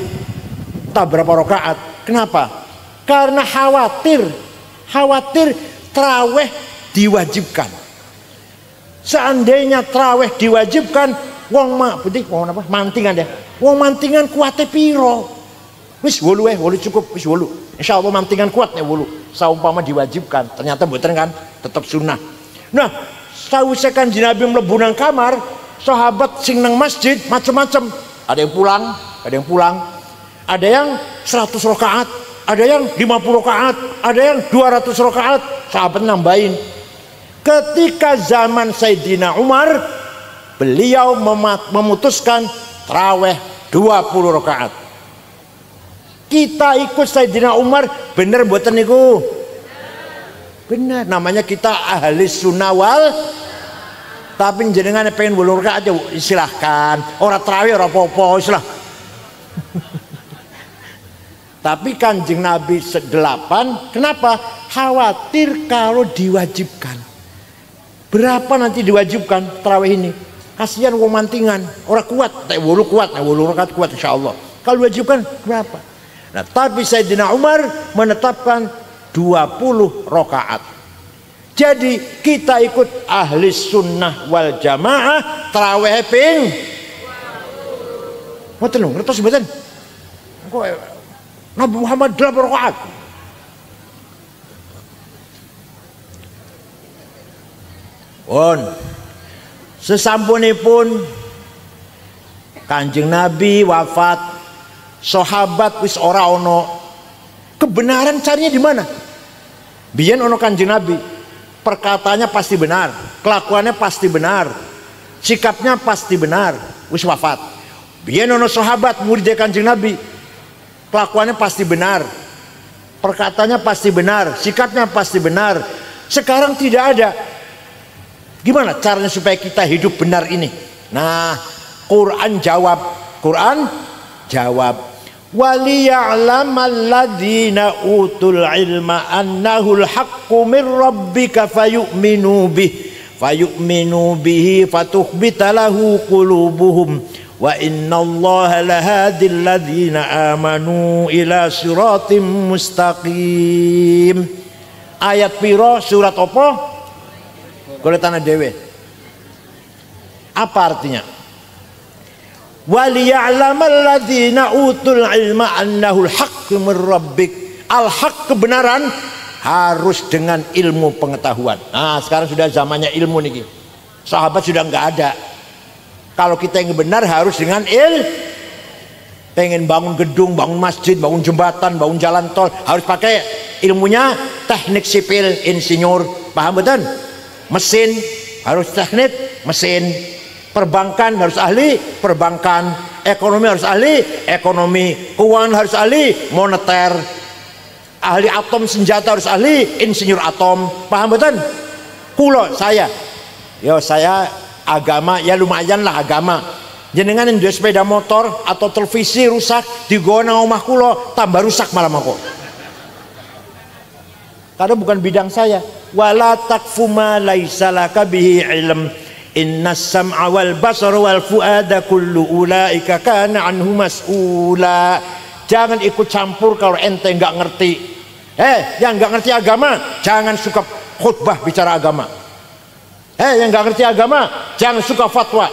tak berapa rakaat. Kenapa? Karena khawatir tarawih diwajibkan. Seandainya tarawih diwajibkan, wong mantingan deh. Wong mantingan kuatnya piro? Wis 8 cukup, wis 8. Insyaallah mantingan kuat ya 8. Saumpama diwajibkan, ternyata mboten kan, tetap sunnah. Nah, sawise Kanjeng Nabi mlebu nang kamar, sahabat sing nang masjid macam-macam. Ada yang pulang, ada yang 100 rakaat, ada yang 50 rakaat, ada yang 200 rakaat. Sahabat nambahin. Ketika zaman Sayyidina Umar, beliau memutuskan tarawih 20 rakaat. Kita ikut Sayyidina Umar, bener mboten niku? Bener, namanya kita ahli sunnah wal. Tapi jenengan pengen 8 rakaat aja silahkan. Orang tarawih ora apa-apa, silah. Tapi Kanjeng Nabi 8, kenapa? Khawatir kalau diwajibkan. Berapa nanti diwajibkan tarawih ini? Kasihan wong mantingan, orang kuat, tak 8 kuat, 8 rakaat kuat insyaallah. Kalau diwajibkan berapa? Nah, tapi Sayyidina Umar menetapkan 20 rakaat. Jadi kita ikut ahli sunnah wal jamaah tarawih ping. Mboten lho, ngertos mboten? Kok Nabi Muhammad 8 rakaat. Sesampunipun Kanjeng Nabi wafat, sahabat wis ora ono. Kebenaran carinya di mana? Biyen ono Kanjeng Nabi, perkataannya pasti benar, kelakuannya pasti benar, sikapnya pasti benar, wis wafat. Biyen ono sahabat murid Kanjeng Nabi, kelakuannya pasti benar, perkataannya pasti benar, sikapnya pasti benar. Sekarang tidak ada. Gimana caranya supaya kita hidup benar ini? Nah, Quran jawab. Waliya'lamal ladzina utul ilma annahul haqqu min rabbika fayu'minu bihi fatukhbita lahu qulubuhum wa innallaha lahadil ladzina amanu ila siratim mustaqim. Ayat piro surat apa? Golek tanah dewe. Apa artinya? Waliya'lamal ladzina utul ilma annahul haqqu mir rabbik. Al-haq kebenaran harus dengan ilmu pengetahuan. Nah, sekarang sudah zamannya ilmu niki. Sahabat sudah enggak ada. Kalau kita yang benar harus dengan pengen bangun gedung, bangun masjid, bangun jembatan, bangun jalan tol, harus pakai ilmunya teknik sipil, insinyur, paham betul? Mesin harus teknik mesin, perbankan harus ahli perbankan, ekonomi harus ahli ekonomi, keuangan harus ahli moneter, ahli atom senjata harus ahli insinyur atom, paham betul? Saya agama ya lumayan lah agama. Jenengan yang sepeda motor atau televisi rusak digona omah kulo tambah rusak malam aku. Karena bukan bidang saya. Wala taqfu ma laisa laka bihi ilm. Innas sam'a wal basara wal fuada kullu ulaika kana anhu mas'ula. Jangan ikut campur kalau ente enggak ngerti. Yang enggak ngerti agama jangan suka khutbah bicara agama. Yang enggak ngerti agama jangan suka fatwa.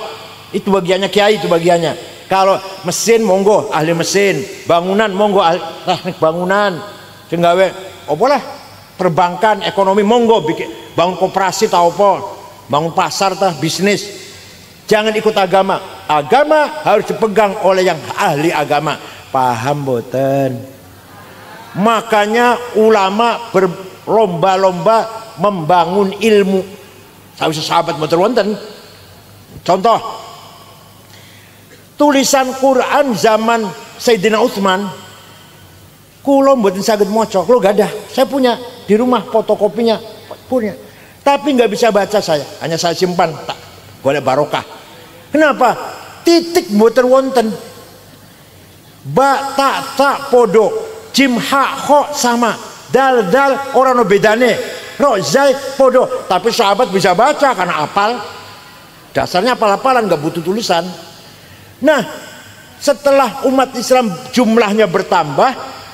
Itu bagiannya kiai, itu bagiannya. Kalau mesin monggo ahli mesin, bangunan monggo ahli teknik bangunan. Sing gawe opo lah? Perbankan, ekonomi monggo bikin bangun koperasi tau apa. bangun pasar tah, bisnis. Jangan ikut agama. Agama harus dipegang oleh yang ahli agama. Paham boten? Makanya ulama berlomba-lomba membangun ilmu. Sahabat boten wonten. Contoh, tulisan Quran zaman Sayyidina Utsman, kulo mboten saged maca, kulo gadah. Saya punya di rumah fotokopinya, punya. Tapi nggak bisa baca saya, hanya saya simpan, tak boleh barokah. Kenapa? Titik mboten wonten. Ba ta podo, jim ha kho sama, dal orang no bedane, ro zai podo. Tapi sahabat bisa baca karena apal. Dasarnya apal-apalan, nggak butuh tulisan. Nah, setelah umat Islam jumlahnya bertambah,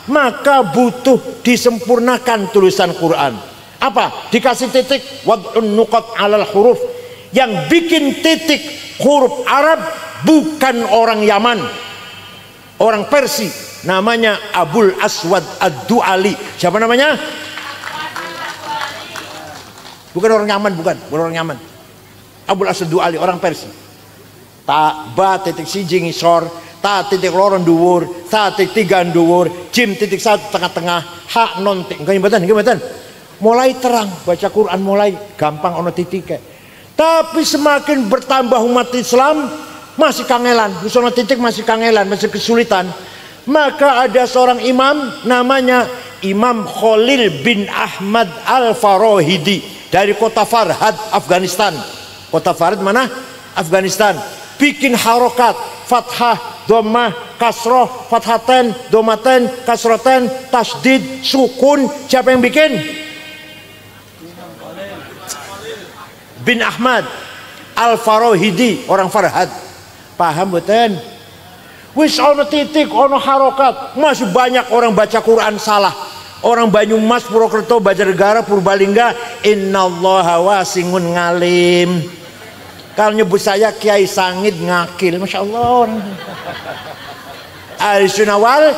maka butuh disempurnakan tulisan Quran. Apa? Dikasih titik, wad'un nuqat 'alal huruf. Yang bikin titik huruf Arab bukan orang Yaman, orang Persia, namanya Abul Aswad Ad-Du'ali. Siapa namanya? Bukan orang Yaman, bukan orang Yaman. Abul Aswad Ad-Du'ali, orang Persia. Ta ba titik siji ngisor, ta titik loro dhuwur, ta titik tiga dhuwur, jim titik satu tengah-tengah, ha non titik. Nggih. Mulai terang baca Quran, mulai gampang ono titik. Tapi semakin bertambah umat Islam masih kangelan, ono titik masih kangelan, masih kesulitan. Maka ada seorang imam namanya Imam Khalil bin Ahmad Al-Farahidi dari kota Farhad, Afghanistan. Kota Farhad mana? Afghanistan. Bikin harokat, fathah, dhammah, kasroh, fathaten, domaten, kasroten, tasdid, sukun. Siapa yang bikin? Bin Ahmad Al-Farahidi, orang Farhad. Paham betul? Wis ono titik, ono harokat, masih banyak orang baca Quran salah. Orang Banyumas, Purwokerto, Banjarnegara, Purbalingga, innallaha wasi'un ngalim. Kalau nyebut saya Kiai Sangid ngakil, masya Allah. Ahlussunnah wal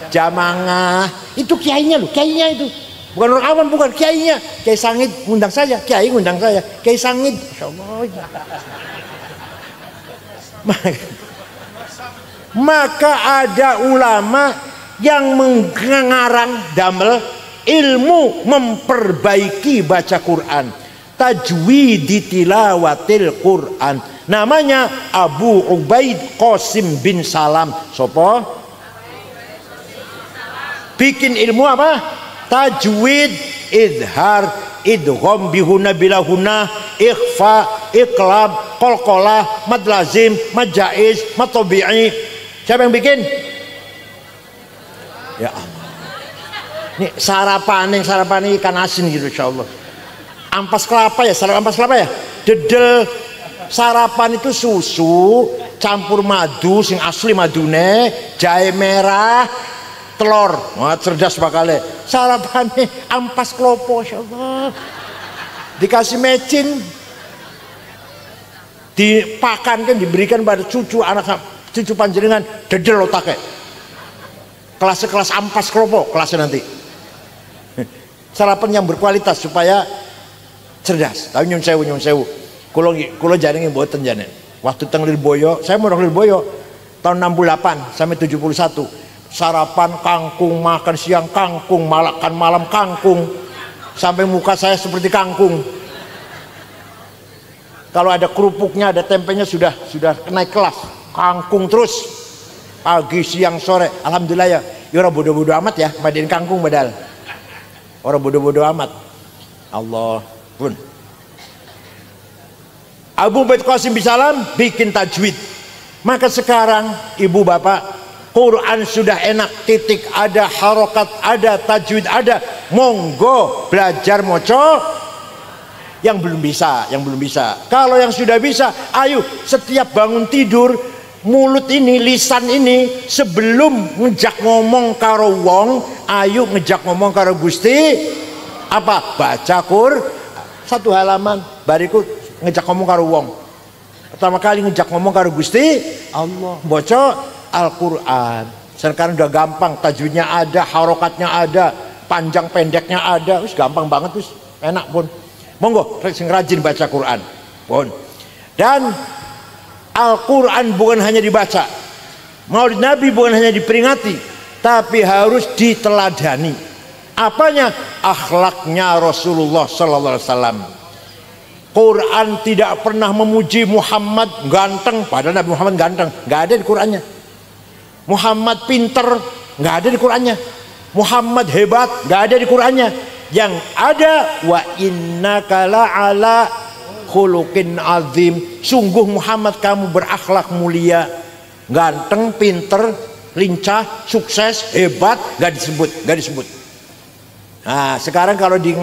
Jamaah itu kiainya loh, kiainya itu bukan orang awam, bukan kiainya. Kiai Sangid ngundang saya, Kiai ngundang saya, Kiai Sangid, masya Allah. Maka ada ulama yang mengarang damel ilmu memperbaiki baca Quran, tajwid tilawatil Quran. Namanya Abu Ubaid Qasim bin Salam. Sopo? Bikin ilmu apa? Tajwid, idhar, idgham bihuna bilahuna, ikhfa, iqlab, qalqalah, mad lazim, mad jaiz, mad tabi'i. Siapa yang bikin? Ya Allah. Ini sarapan ikan asin gitu insyaallah. Ampas kelapa ya, sarapan ampas kelapa ya. Dedel sarapan itu susu campur madu sing asli madune, jahe merah, telur. Wah, cerdas bakale. Sarapannya ampas klopo insyaallah. Dikasih mecin, dipakankan, diberikan pada cucu anak cucu panjenengan, dedel otaknya. Kelas ampas klopo kelasnya nanti. Sarapan yang berkualitas supaya cerdas. Tapi nyun sewu. Kulo jaringe mboten jane. Waktu teng Lirboyo, saya mau Lirboyo tahun 68 sampai 71. Sarapan kangkung, makan siang kangkung, makan malam kangkung. Sampai muka saya seperti kangkung. Kalau ada kerupuknya, ada tempenya sudah naik kelas. Kangkung terus. Pagi, siang, sore, alhamdulillah ya. Ya orang bodoh-bodoh amat ya, badain kangkung badal. Orang bodoh-bodoh amat. Allah pun. Abu Ubaid Qasim bin Salam bikin tajwid. Maka sekarang ibu bapak, Quran sudah enak, titik ada, harokat ada, tajwid ada. Monggo belajar moco. Yang belum bisa. Kalau yang sudah bisa, ayo setiap bangun tidur, mulut ini, lisan ini, sebelum ngejak ngomong karo wong, ayo ngejak ngomong karo Gusti apa? Baca satu halaman, bariku ngejak ngomong karo wong. Pertama kali ngejak ngomong karo Gusti Allah, baca Al-Quran. Sekarang udah gampang, tajwidnya ada, harokatnya ada, panjang pendeknya ada, gampang banget, enak pun. Monggo sing rajin baca Quran. Pun. Dan Al-Quran bukan hanya dibaca, Maulid Nabi bukan hanya diperingati, tapi harus diteladani. Apanya? Akhlaknya Rasulullah Sallallahu Alaihi Wasallam. Quran tidak pernah memuji Muhammad ganteng, padahal Nabi Muhammad ganteng, nggak ada di Qurannya. Muhammad pinter, nggak ada di Qurannya. Muhammad hebat, nggak ada di Qurannya. Yang ada wa innaka la'ala khuluqin azim. Sungguh Muhammad kamu berakhlak mulia, ganteng, pinter, lincah, sukses, hebat, nggak disebut. Nah, sekarang kalau di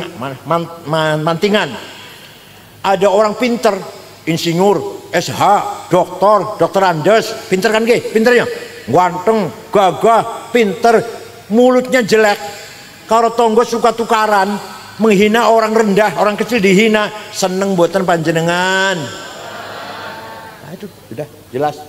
Mantingan ada orang pinter, insinyur, SH, dokter Andes, pinter kan ge? Pinternya, ganteng, gagah, pinter, mulutnya jelek. Kalau tonggo suka tukaran, menghina orang rendah, orang kecil dihina, seneng buatan panjenengan. Nah, itu sudah jelas.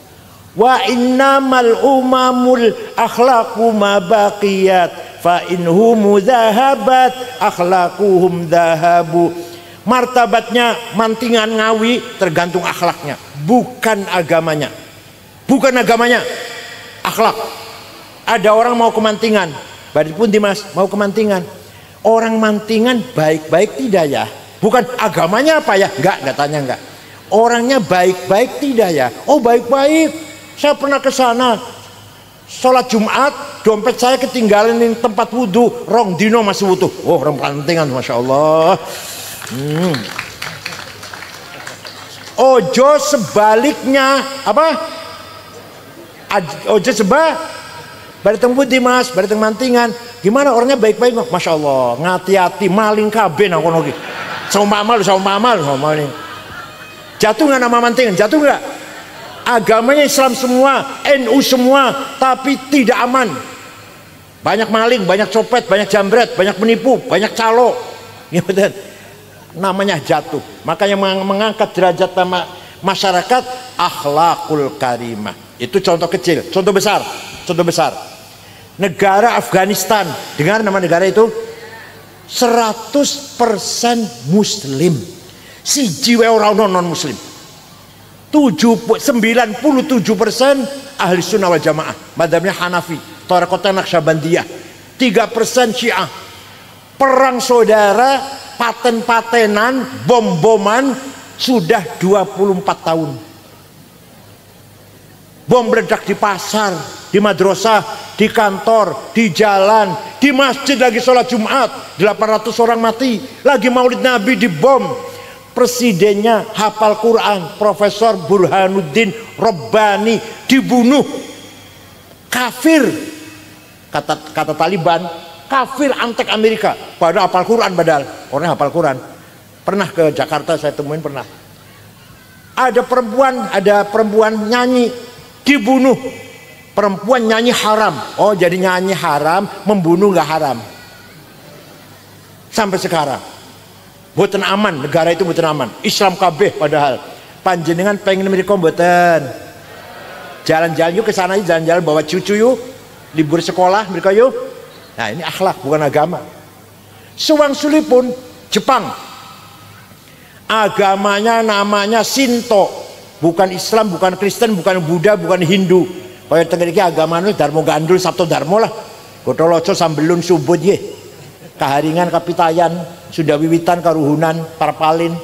Wa innamal umamul akhlaqu ma baqiyat fa inhum dhahabat akhlaquhum dhahabu. Martabatnya Mantingan Ngawi tergantung akhlaknya, bukan agamanya. Bukan agamanya, akhlak. Ada orang mau ke Mantingan, Badri pun Dimas mau ke Mantingan. Orang Mantingan baik-baik tidak ya? Bukan agamanya apa ya? Enggak tanya enggak. Orangnya baik-baik tidak ya? Oh baik-baik. Saya pernah ke sana. Sholat Jumat, dompet saya ketinggalan di tempat wudhu. Rong dino masih utuh. Oh orang Mantingan, masya Allah. Ojo sebaliknya apa? Ojo Bareteng putih Mas, bareteng Mantingan. Gimana orangnya baik-baik, masya Allah. Ngati-hati maling kabeh nang kono ki. Sama amal. Jatuh nggak nama Mantingan? Jatuh nggak? Agamanya Islam semua, NU semua, tapi tidak aman. Banyak maling, banyak copet, banyak jambret, banyak penipu, banyak calo. Namanya jatuh. Makanya mengangkat derajat masyarakat akhlakul karimah. Itu contoh kecil, contoh besar. Negara Afghanistan, dengar nama negara itu, 100% Muslim. Siji wae ora ono non Muslim. 97% ahli sunnah wal jamaah, madzhabnya Hanafi, Thariqah Naqsyabandiyah. 3% Syiah. Perang saudara, paten-patenan, bom-boman sudah 24 tahun. Bom meledak di pasar, di madrasah, di kantor, di jalan, di masjid lagi sholat Jumat, 800 orang mati, lagi Maulid Nabi dibom. Presidennya hafal Quran, Profesor Burhanuddin Rabbani dibunuh. Kafir, kata Taliban, kafir antek Amerika. Padahal hafal Quran, orangnya hafal Quran. Pernah ke Jakarta saya temuin, pernah. Ada perempuan nyanyi, dibunuh. Perempuan nyanyi haram. Oh jadi nyanyi haram, membunuh nggak haram. Sampai sekarang boten aman, negara itu boten aman. Islam kabeh padahal. Panjenengan pengen mereka boten. Jalan-jalan yuk ke sana, jalan-jalan bawa cucu yuk, libur sekolah mereka yuk. Nah ini akhlak bukan agama. Suwang-suli pun Jepang, agamanya namanya Shinto, bukan Islam, bukan Kristen, bukan Buddha, bukan Hindu. Kaya tengah iki agamane Darmo Gandul Sabto Darmo lah. Godholoco sambelun subut ye. Kaharingan kapitayan, Sunda Wiwitan karuhunan, parpalin,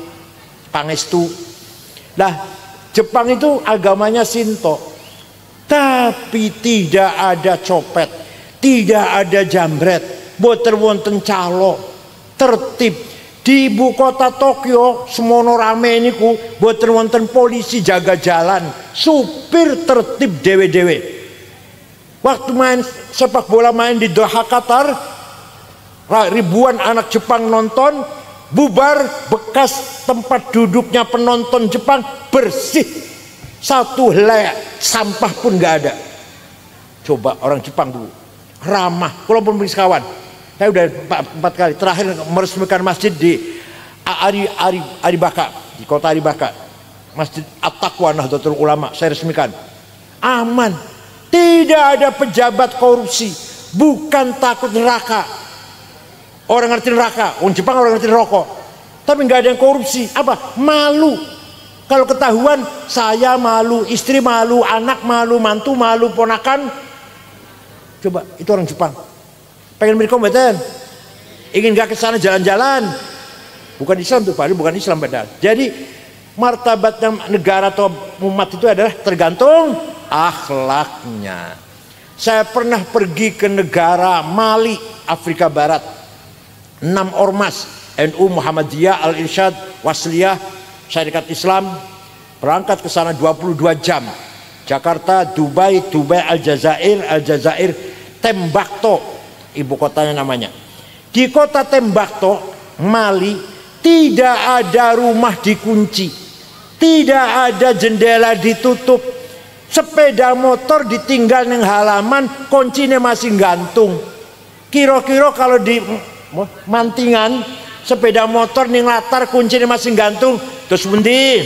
pangestu. Lah, Jepang itu agamanya Shinto. Tapi tidak ada copet, tidak ada jambret, boten wonten calo, tertib. Di ibu kota Tokyo semono rame niku boten wonten polisi jaga jalan, supir tertib dewe-dewe. Waktu main sepak bola main di Doha Qatar, ribuan anak Jepang nonton, bubar, bekas tempat duduknya penonton Jepang bersih, satu helai sampah pun nggak ada. Coba orang Jepang dulu ramah, walaupun kawan. Saya udah 4 kali. Terakhir meresmikan masjid di Aribaka, di kota Aribaka, Masjid At-Taqwa Nahdlatul Ulama. Saya resmikan. Aman, tidak ada pejabat korupsi, bukan takut neraka. Orang ngerti neraka, orang Jepang orang ngerti rokok. tapi nggak ada yang korupsi. Apa? Malu. Kalau ketahuan, saya malu, istri malu, anak malu, mantu malu, ponakan. Coba, itu orang Jepang. Pengen beri kompeten, ingin nggak ke sana jalan-jalan. Bukan Islam tuh Pak, bukan Islam padahal. Jadi martabatnya negara atau umat itu adalah tergantung akhlaknya. Saya pernah pergi ke negara Mali, Afrika Barat. 6 ormas NU, Muhammadiyah, Al-Irsyad, Wasliyah, Syarikat Islam berangkat ke sana 22 jam. Jakarta, Dubai, Aljazair, Tembakto, ibu kotanya namanya. Di kota Tembakto, Mali, tidak ada rumah dikunci, tidak ada jendela ditutup. Sepeda motor ditinggal neng halaman, kuncinya masih gantung. Kira-kira kalau di mantingan sepeda motor neng latar kuncinya masih gantung, terus bundi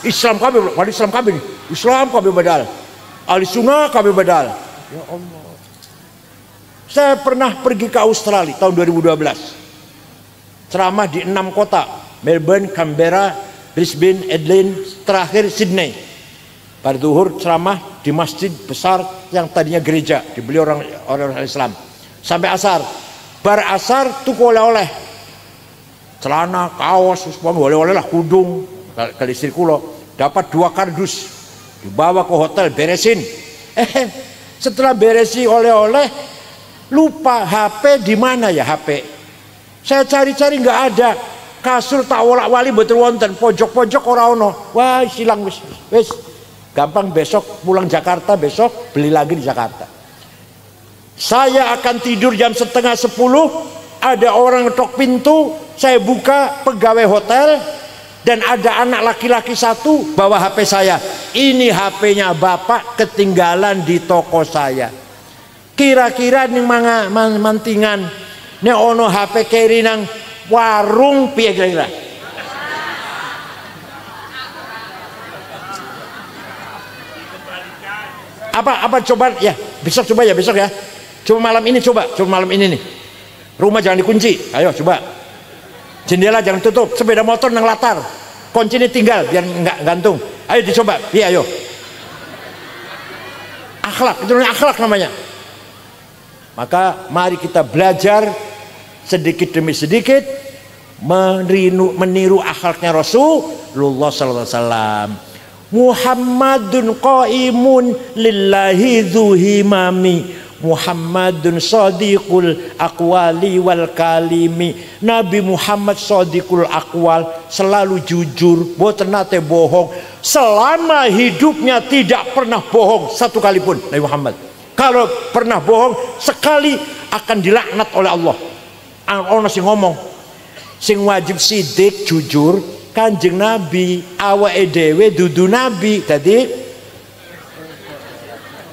Islam kami, wali Islam kami, Islam kami badal, ahli sunnah kami badal. Ya Allah. Saya pernah pergi ke Australia tahun 2012, ceramah di 6 kota, Melbourne, Canberra, Brisbane, Adelaide, terakhir Sydney. Pada zuhur ceramah di masjid besar yang tadinya gereja, dibeli orang Islam. Sampai asar, bar asar tuh oleh-oleh, celana, kaos, oleh-oleh lah, kudung, ke istri kulo. Dapat 2 kardus, dibawa ke hotel, beresin. Setelah beresi oleh-oleh, lupa HP di mana ya HP. Saya cari-cari nggak ada. Kasur tak wolak-wali betul wonten, pojok-pojok ora ono. Wah, silang wis. Gampang, besok pulang Jakarta, besok beli lagi di Jakarta. Saya akan tidur jam setengah 10, ada orang ngetok pintu, saya buka, pegawai hotel, dan ada anak laki-laki 1 bawa HP saya. Ini HP-nya bapak ketinggalan di toko saya. Kira-kira nih mantingan, nih ono HP kiri nang warung piye kira-kira? Apa coba ya, besok coba ya, besok ya. Coba malam ini nih. Rumah jangan dikunci. Ayo coba. Jendela jangan tutup, sepeda motor nang latar. Kuncinya tinggal biar enggak gantung. Ayo dicoba. Iya ayo. Akhlak, itu akhlak namanya. Maka mari kita belajar sedikit demi sedikit meniru akhlaknya Rasulullah sallallahu alaihi wasallam. Muhammadun qaimun lillahi dzuhimami, Muhammadun shadiqul aqwali wal kalimi. Nabi Muhammad shadiqul aqwal, selalu jujur, boten nate bohong. Selama hidupnya tidak pernah bohong satu kali pun Nabi Muhammad. Kalau pernah bohong sekali akan dilaknat oleh Allah. Ono sing ngomong, sing wajib sidik jujur Kanjeng Nabi, awake dhewe dudu nabi. Tadi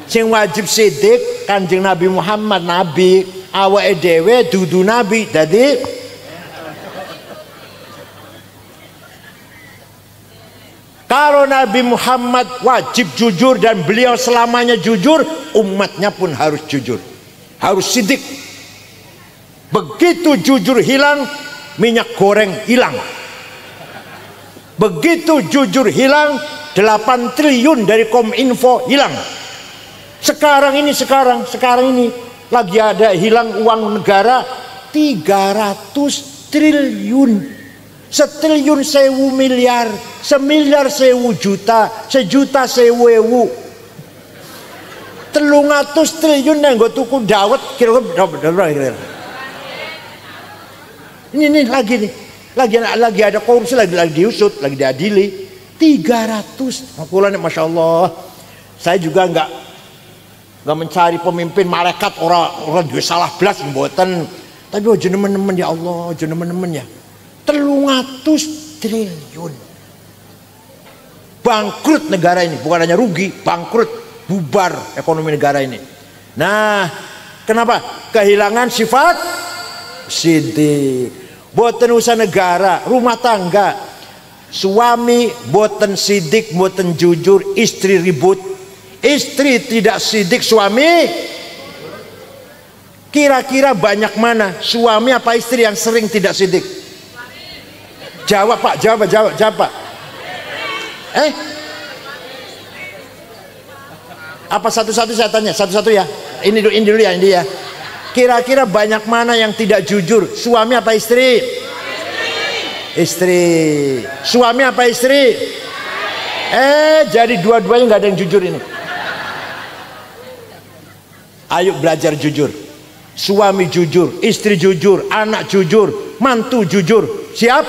sing wajib sidik Kanjeng Nabi Muhammad nabi, awake dhewe dudu nabi. Tadi kalau Nabi Muhammad wajib jujur dan beliau selamanya jujur, umatnya pun harus jujur, harus sidik. Begitu jujur hilang, minyak goreng hilang. Begitu jujur hilang, 8 triliun dari Kominfo hilang. Sekarang ini lagi ada hilang uang negara 300 triliun. Setriliun 1000 miliar, semiliar 1000 juta, sejuta 1000 ewu. 300 triliun yang gue tuku dawet kira-kira. Ini lagi ada korupsi, lagi diusut, lagi diadili. 300. Makulah nih, masya Allah. Saya juga nggak mencari pemimpin malaikat orang juga salah belas mboten. Tapi jenengan ya Allah, jenengan ya. 300 triliun. Bangkrut negara ini, bukan hanya rugi, bangkrut, bubar ekonomi negara ini. Nah, kenapa? Kehilangan sifat sidik. Boten usaha negara, rumah tangga, suami boten sidik, boten jujur, istri ribut. Istri tidak sidik, suami Kira-kira banyak mana suami apa istri yang sering tidak sidik? Jawab Pak, jawab Pak. Apa satu-satu saya tanya, satu-satu ya. Ini dulu ya. Kira-kira banyak mana yang tidak jujur? Suami apa istri? Istri. Suami apa istri? Jadi dua-duanya nggak ada yang jujur ini. Ayo belajar jujur. Suami jujur, istri jujur, anak jujur, mantu jujur. Siap?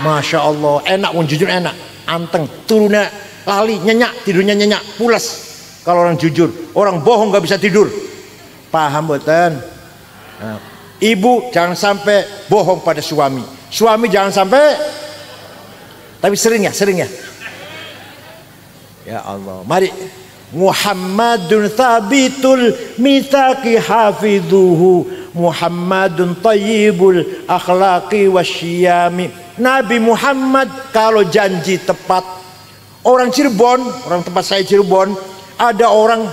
Masya Allah, enak pun jujur enak. Anteng, turunnya lali, nyenyak, tidurnya nyenyak, pulas. Kalau orang jujur, orang bohong nggak bisa tidur. Paham betul? Nah, ibu jangan sampai bohong pada suami. Suami jangan sampai. Tapi sering ya. Ya Allah, mari. Muhammadun thabitul mitsaqi hafidhuhu, Muhammadun tayyibul akhlaqi wasyiyami. Nabi Muhammad kalau janji tepat. Orang Cirebon, orang tempat saya Cirebon, ada orang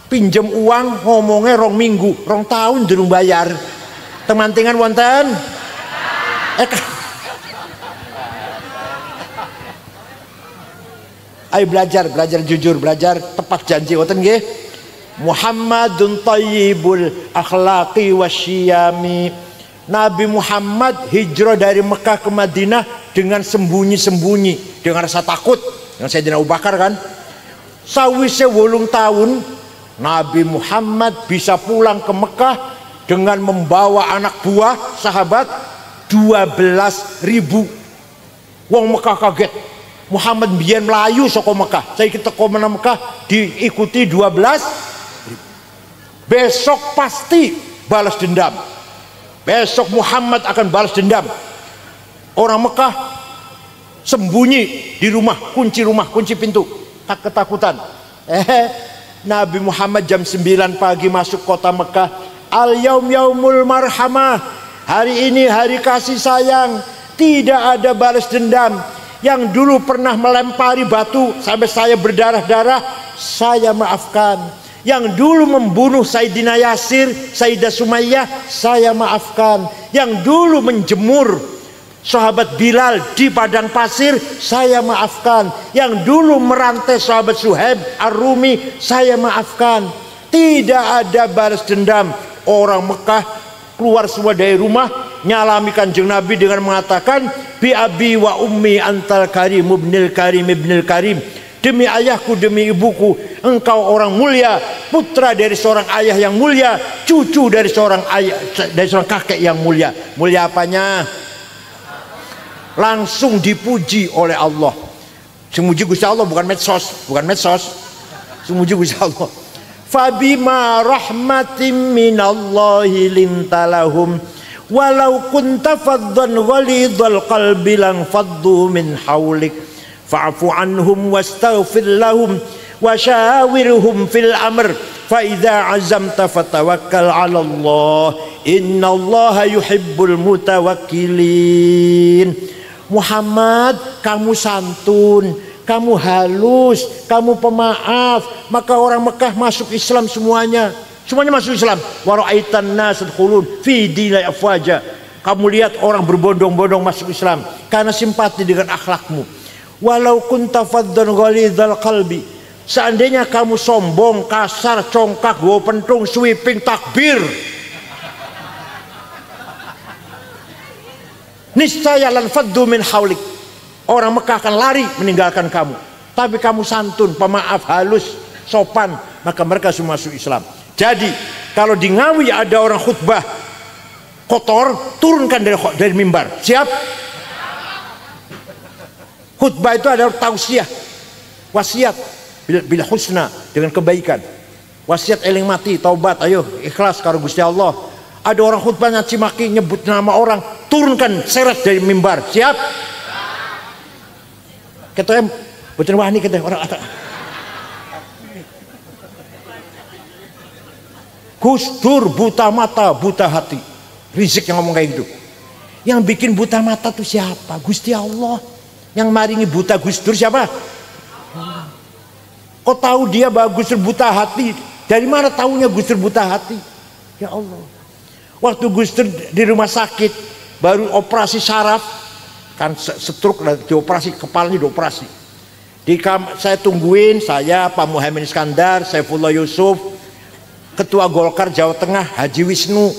pinjam uang ngomongnya rong minggu, rong tahun durung bayar. Temantingan wonten? Ayo belajar jujur, belajar tepat janji. Wonten nggih? Muhammadun thayyibul akhlaqi wasyiyami. Nabi Muhammad hijrah dari Mekah ke Madinah dengan sembunyi-sembunyi, dengan rasa takut. Yang Sayyidina Abu Bakar kan. Sawise 8 tahun Nabi Muhammad bisa pulang ke Mekah dengan membawa anak buah sahabat 12.000. Wong Mekah kaget. Muhammad biyen melayu saka Mekah. Saya kita komena Mekah diikuti 12. Besok pasti balas dendam. Besok Muhammad akan balas dendam. Orang Mekah sembunyi di rumah, kunci pintu, tak ketakutan. Nabi Muhammad jam 9 pagi masuk kota Mekah. Al yaum yaumul marhamah. Hari ini hari kasih sayang. Tidak ada balas dendam. Yang dulu pernah melempari batu sampai saya berdarah-darah, saya maafkan. Yang dulu membunuh Sayyidina Yasir, Sayyidah Sumayyah, saya maafkan. Yang dulu menjemur sahabat Bilal di padang pasir, saya maafkan. Yang dulu merantai sahabat Suhaib Ar-Rumi, saya maafkan. Tidak ada balas dendam. Orang Mekah keluar semua dari rumah, nyalami Kanjeng Nabi dengan mengatakan, bi abi wa ummi antal karim ibnil karim. Demi ayahku, demi ibuku, engkau orang mulia, putra dari seorang ayah yang mulia, cucu dari seorang ayah, dari seorang kakek yang mulia. Mulia apanya? Langsung dipuji oleh Allah. Semuji Gusti Allah, bukan medsos. Semuji Gusti Allah. Fabima rahmatin minallahi lintalahum walau kunta faddan ghalidhal qalbi lang faddu min hawlik fa'fu anhum wastaghfir lahum wasyawirhum fil amr fa idza azamta fatawakkal 'ala Allah innallaha yuhibbul mutawakkilin. Muhammad, kamu santun, kamu halus, kamu pemaaf, maka orang Mekah masuk Islam semuanya masuk Islam. Wa ra'aitan nas yadkhulun fi dinil afwaja. Kamu lihat orang berbondong-bondong masuk Islam karena simpati dengan akhlakmu. Walau kunta faddan ghalidhal qalbi, seandainya kamu sombong, kasar, congkak, bawa pentung, sweeping, takbir, niscaya lan faddu min haulik, orang Mekah akan lari meninggalkan kamu. Tapi kamu santun, pemaaf, halus, sopan, maka mereka semua masuk Islam. Jadi kalau di Ngawi ada orang khutbah kotor, turunkan dari mimbar. Siap? Khutbah itu adalah tausiah, wasiat bila husna, dengan kebaikan. Wasiat eling mati, taubat, ayo ikhlas karo Gusti Allah. Ada orang khutbah nyaci maki, nyebut nama orang, turunkan, seret dari mimbar. Siap? Kita betul wani kita orang atas. Gus Dur buta mata, buta hati. Rizik yang ngomong kayak gitu. Yang bikin buta mata itu siapa? Gusti Allah. Yang maringi buta Gus Dur siapa? Kok tahu dia bahwa Gus Dur buta hati? Dari mana tahunya Gus Dur buta hati? Ya Allah. Waktu Gus Dur di rumah sakit baru operasi saraf, kan stroke, dioperasi, kepalanya dioperasi. Saya tungguin, saya, Pak Muhaimin Iskandar, Saifullah Yusuf, Ketua Golkar Jawa Tengah Haji Wisnu,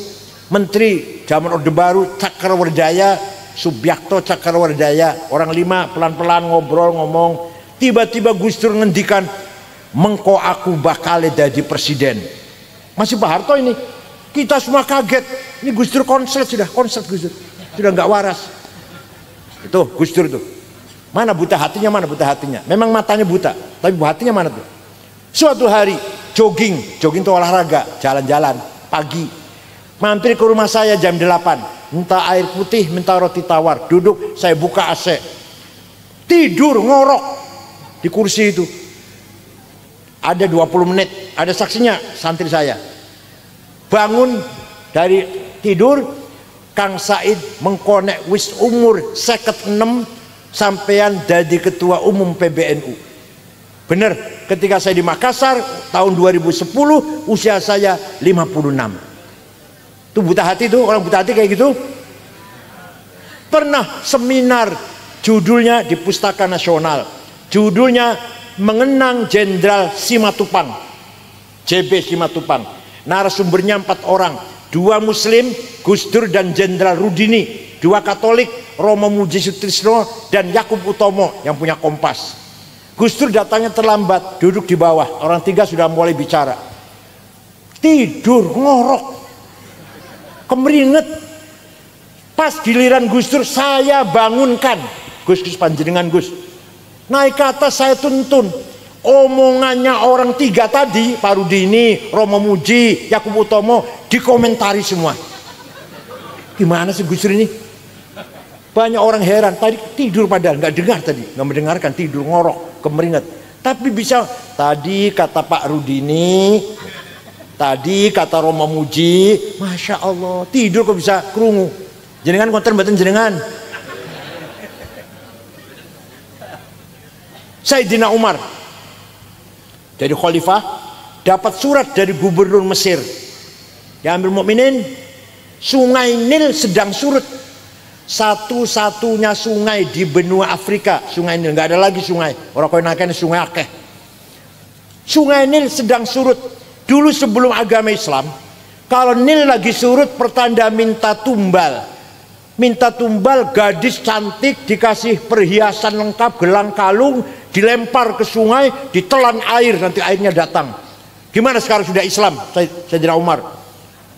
Menteri zaman Orde Baru Cakrawardaya, Subyakto Cakrawardaya, orang 5 pelan-pelan ngobrol ngomong. Tiba-tiba Gus Dur ngendikan, mengko aku bakal jadi presiden. Masih Pak Harto ini. Kita semua kaget. Ini Gus Dur konslet Gus Dur. Sudah nggak waras. Itu Gus Dur tuh. Mana buta hatinya, mana buta hatinya. Memang matanya buta, tapi hatinya mana tuh. Suatu hari jogging itu olahraga, jalan-jalan pagi. Mampir ke rumah saya jam 8. Minta air putih, minta roti tawar. Duduk, saya buka AC. Tidur ngorok di kursi itu. Ada 20 menit, ada saksinya, santri saya. Bangun dari tidur, Kang Said mengkonek wis umur 56 sampean jadi ketua umum PBNU. Bener, ketika saya di Makassar tahun 2010 usia saya 56. Itu buta hati tuh, orang buta hati kayak gitu. Pernah seminar, judulnya di Pustaka Nasional, judulnya Mengenang Jenderal Simatupang, JB Simatupang. Narasumbernya 4 orang, 2 Muslim, Gus Dur dan Jenderal Rudini, 2 Katolik, Romo Muji Sutrisno dan Yakub Utomo yang punya Kompas. Gus Dur datangnya terlambat, duduk di bawah, orang 3 sudah mulai bicara. Tidur ngorok, kemeringet. Pas giliran Gus Dur saya bangunkan, Gus panjenengan Gus. Naik ke atas saya tuntun. Omongannya orang 3 tadi, Pak Rudini, Romo Muji, Yakub Utomo, dikomentari semua. Gimana sih Gus Dur ini? Banyak orang heran, tadi tidur padahal nggak dengar tadi, nggak mendengarkan, tidur ngorok, kemeringet. Tapi bisa, tadi kata Pak Rudini, tadi kata Romo Muji, Masya Allah, tidur kok bisa kerungu. Jenengan konten batin jenengan. Sayyidina Umar jadi khalifah, dapat surat dari gubernur Mesir. Ya Amirul Mukminin, Sungai Nil sedang surut. Satu-satunya sungai di benua Afrika, Sungai Nil, nggak ada lagi sungai. Orang kau naikkan sungai akeh. Sungai Nil sedang surut. Dulu sebelum agama Islam, kalau Nil lagi surut, pertanda minta tumbal. Minta tumbal, gadis cantik dikasih perhiasan lengkap, gelang kalung, dilempar ke sungai, ditelan air, nanti airnya datang. Gimana sekarang sudah Islam? Sayyidina Umar.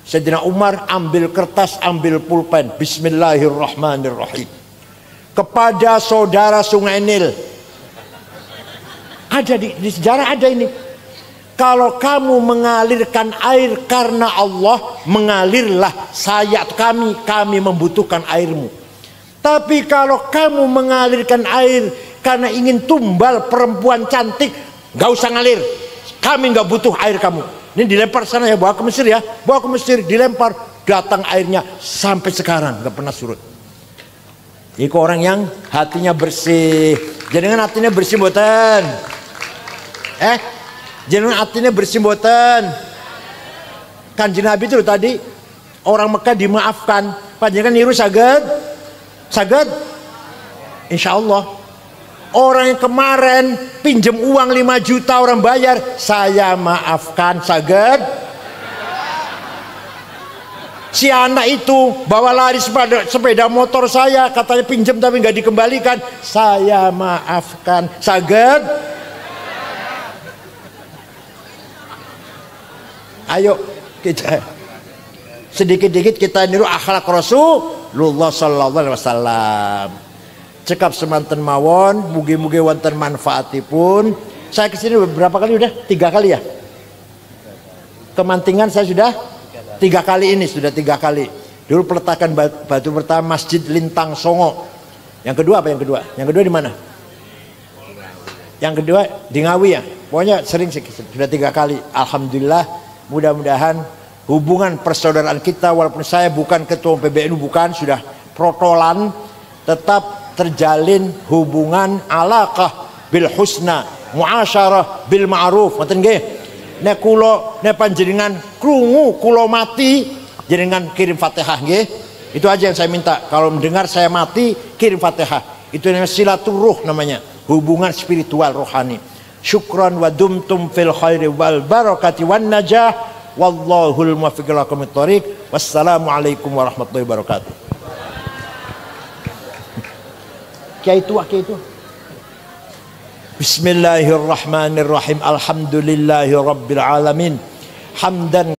Sayyidina Umar ambil kertas, ambil pulpen, Bismillahirrahmanirrahim. Kepada saudara Sungai Nil. Ada di sejarah ada ini. Kalau kamu mengalirkan air karena Allah, mengalirlah saya, kami membutuhkan airmu. Tapi kalau kamu mengalirkan air karena ingin tumbal perempuan cantik, nggak usah ngalir, kami nggak butuh air kamu. Ini dilempar sana ya, bawa ke Mesir ya, bawa ke Mesir, dilempar, datang airnya sampai sekarang nggak pernah surut. Itu orang yang hatinya bersih. Jangan hatinya bersih mboten. Jangan hatinya bersih mboten. Kanjeng Nabi itu tadi orang Mekah dimaafkan. Panjenengan niru saged? Saged? Insya Allah. Orang yang kemarin pinjam uang 5 juta orang bayar, saya maafkan, saged? Si anak itu bawa lari sepeda motor saya, katanya pinjam tapi nggak dikembalikan, saya maafkan, saged? Ayo kita sedikit-sedikit kita niru akhlak Rasulullah sallallahu alaihi wasallam. Cekap semanten mawon, mugi-mugi wonten manfaatipun. Saya kesini berapa kali udah? 3 kali ya. Kemantingan saya sudah 3 kali ini, sudah 3 kali. Dulu peletakan batu pertama Masjid Lintang Songo. Yang kedua apa yang kedua? Yang kedua di mana? Yang kedua di Ngawi ya. Pokoknya sering sudah 3 kali. Alhamdulillah. Mudah-mudahan hubungan persaudaraan kita, walaupun saya bukan ketua PBNU, bukan, sudah protolan, tetap terjalin hubungan alaqah bil husna, muasyarah bil ma'ruf. Ngoten nggih. nek kula nek panjenengan krungu kula mati, jenengan kirim Fatihah nggih. Itu aja yang saya minta. Kalau mendengar saya mati, kirim Fatihah. Itu namanya silaturruh namanya, hubungan spiritual rohani. Syukran wa dumtum fil khairi wal barakati wan najah. Wallahul muwaffiq ila aqwamit thoriq. Wassalamualaikum warahmatullahi wabarakatuh. Kiai tua. Bismillahirrahmanirrahim. Alhamdulillahi rabbil alamin. Hamdan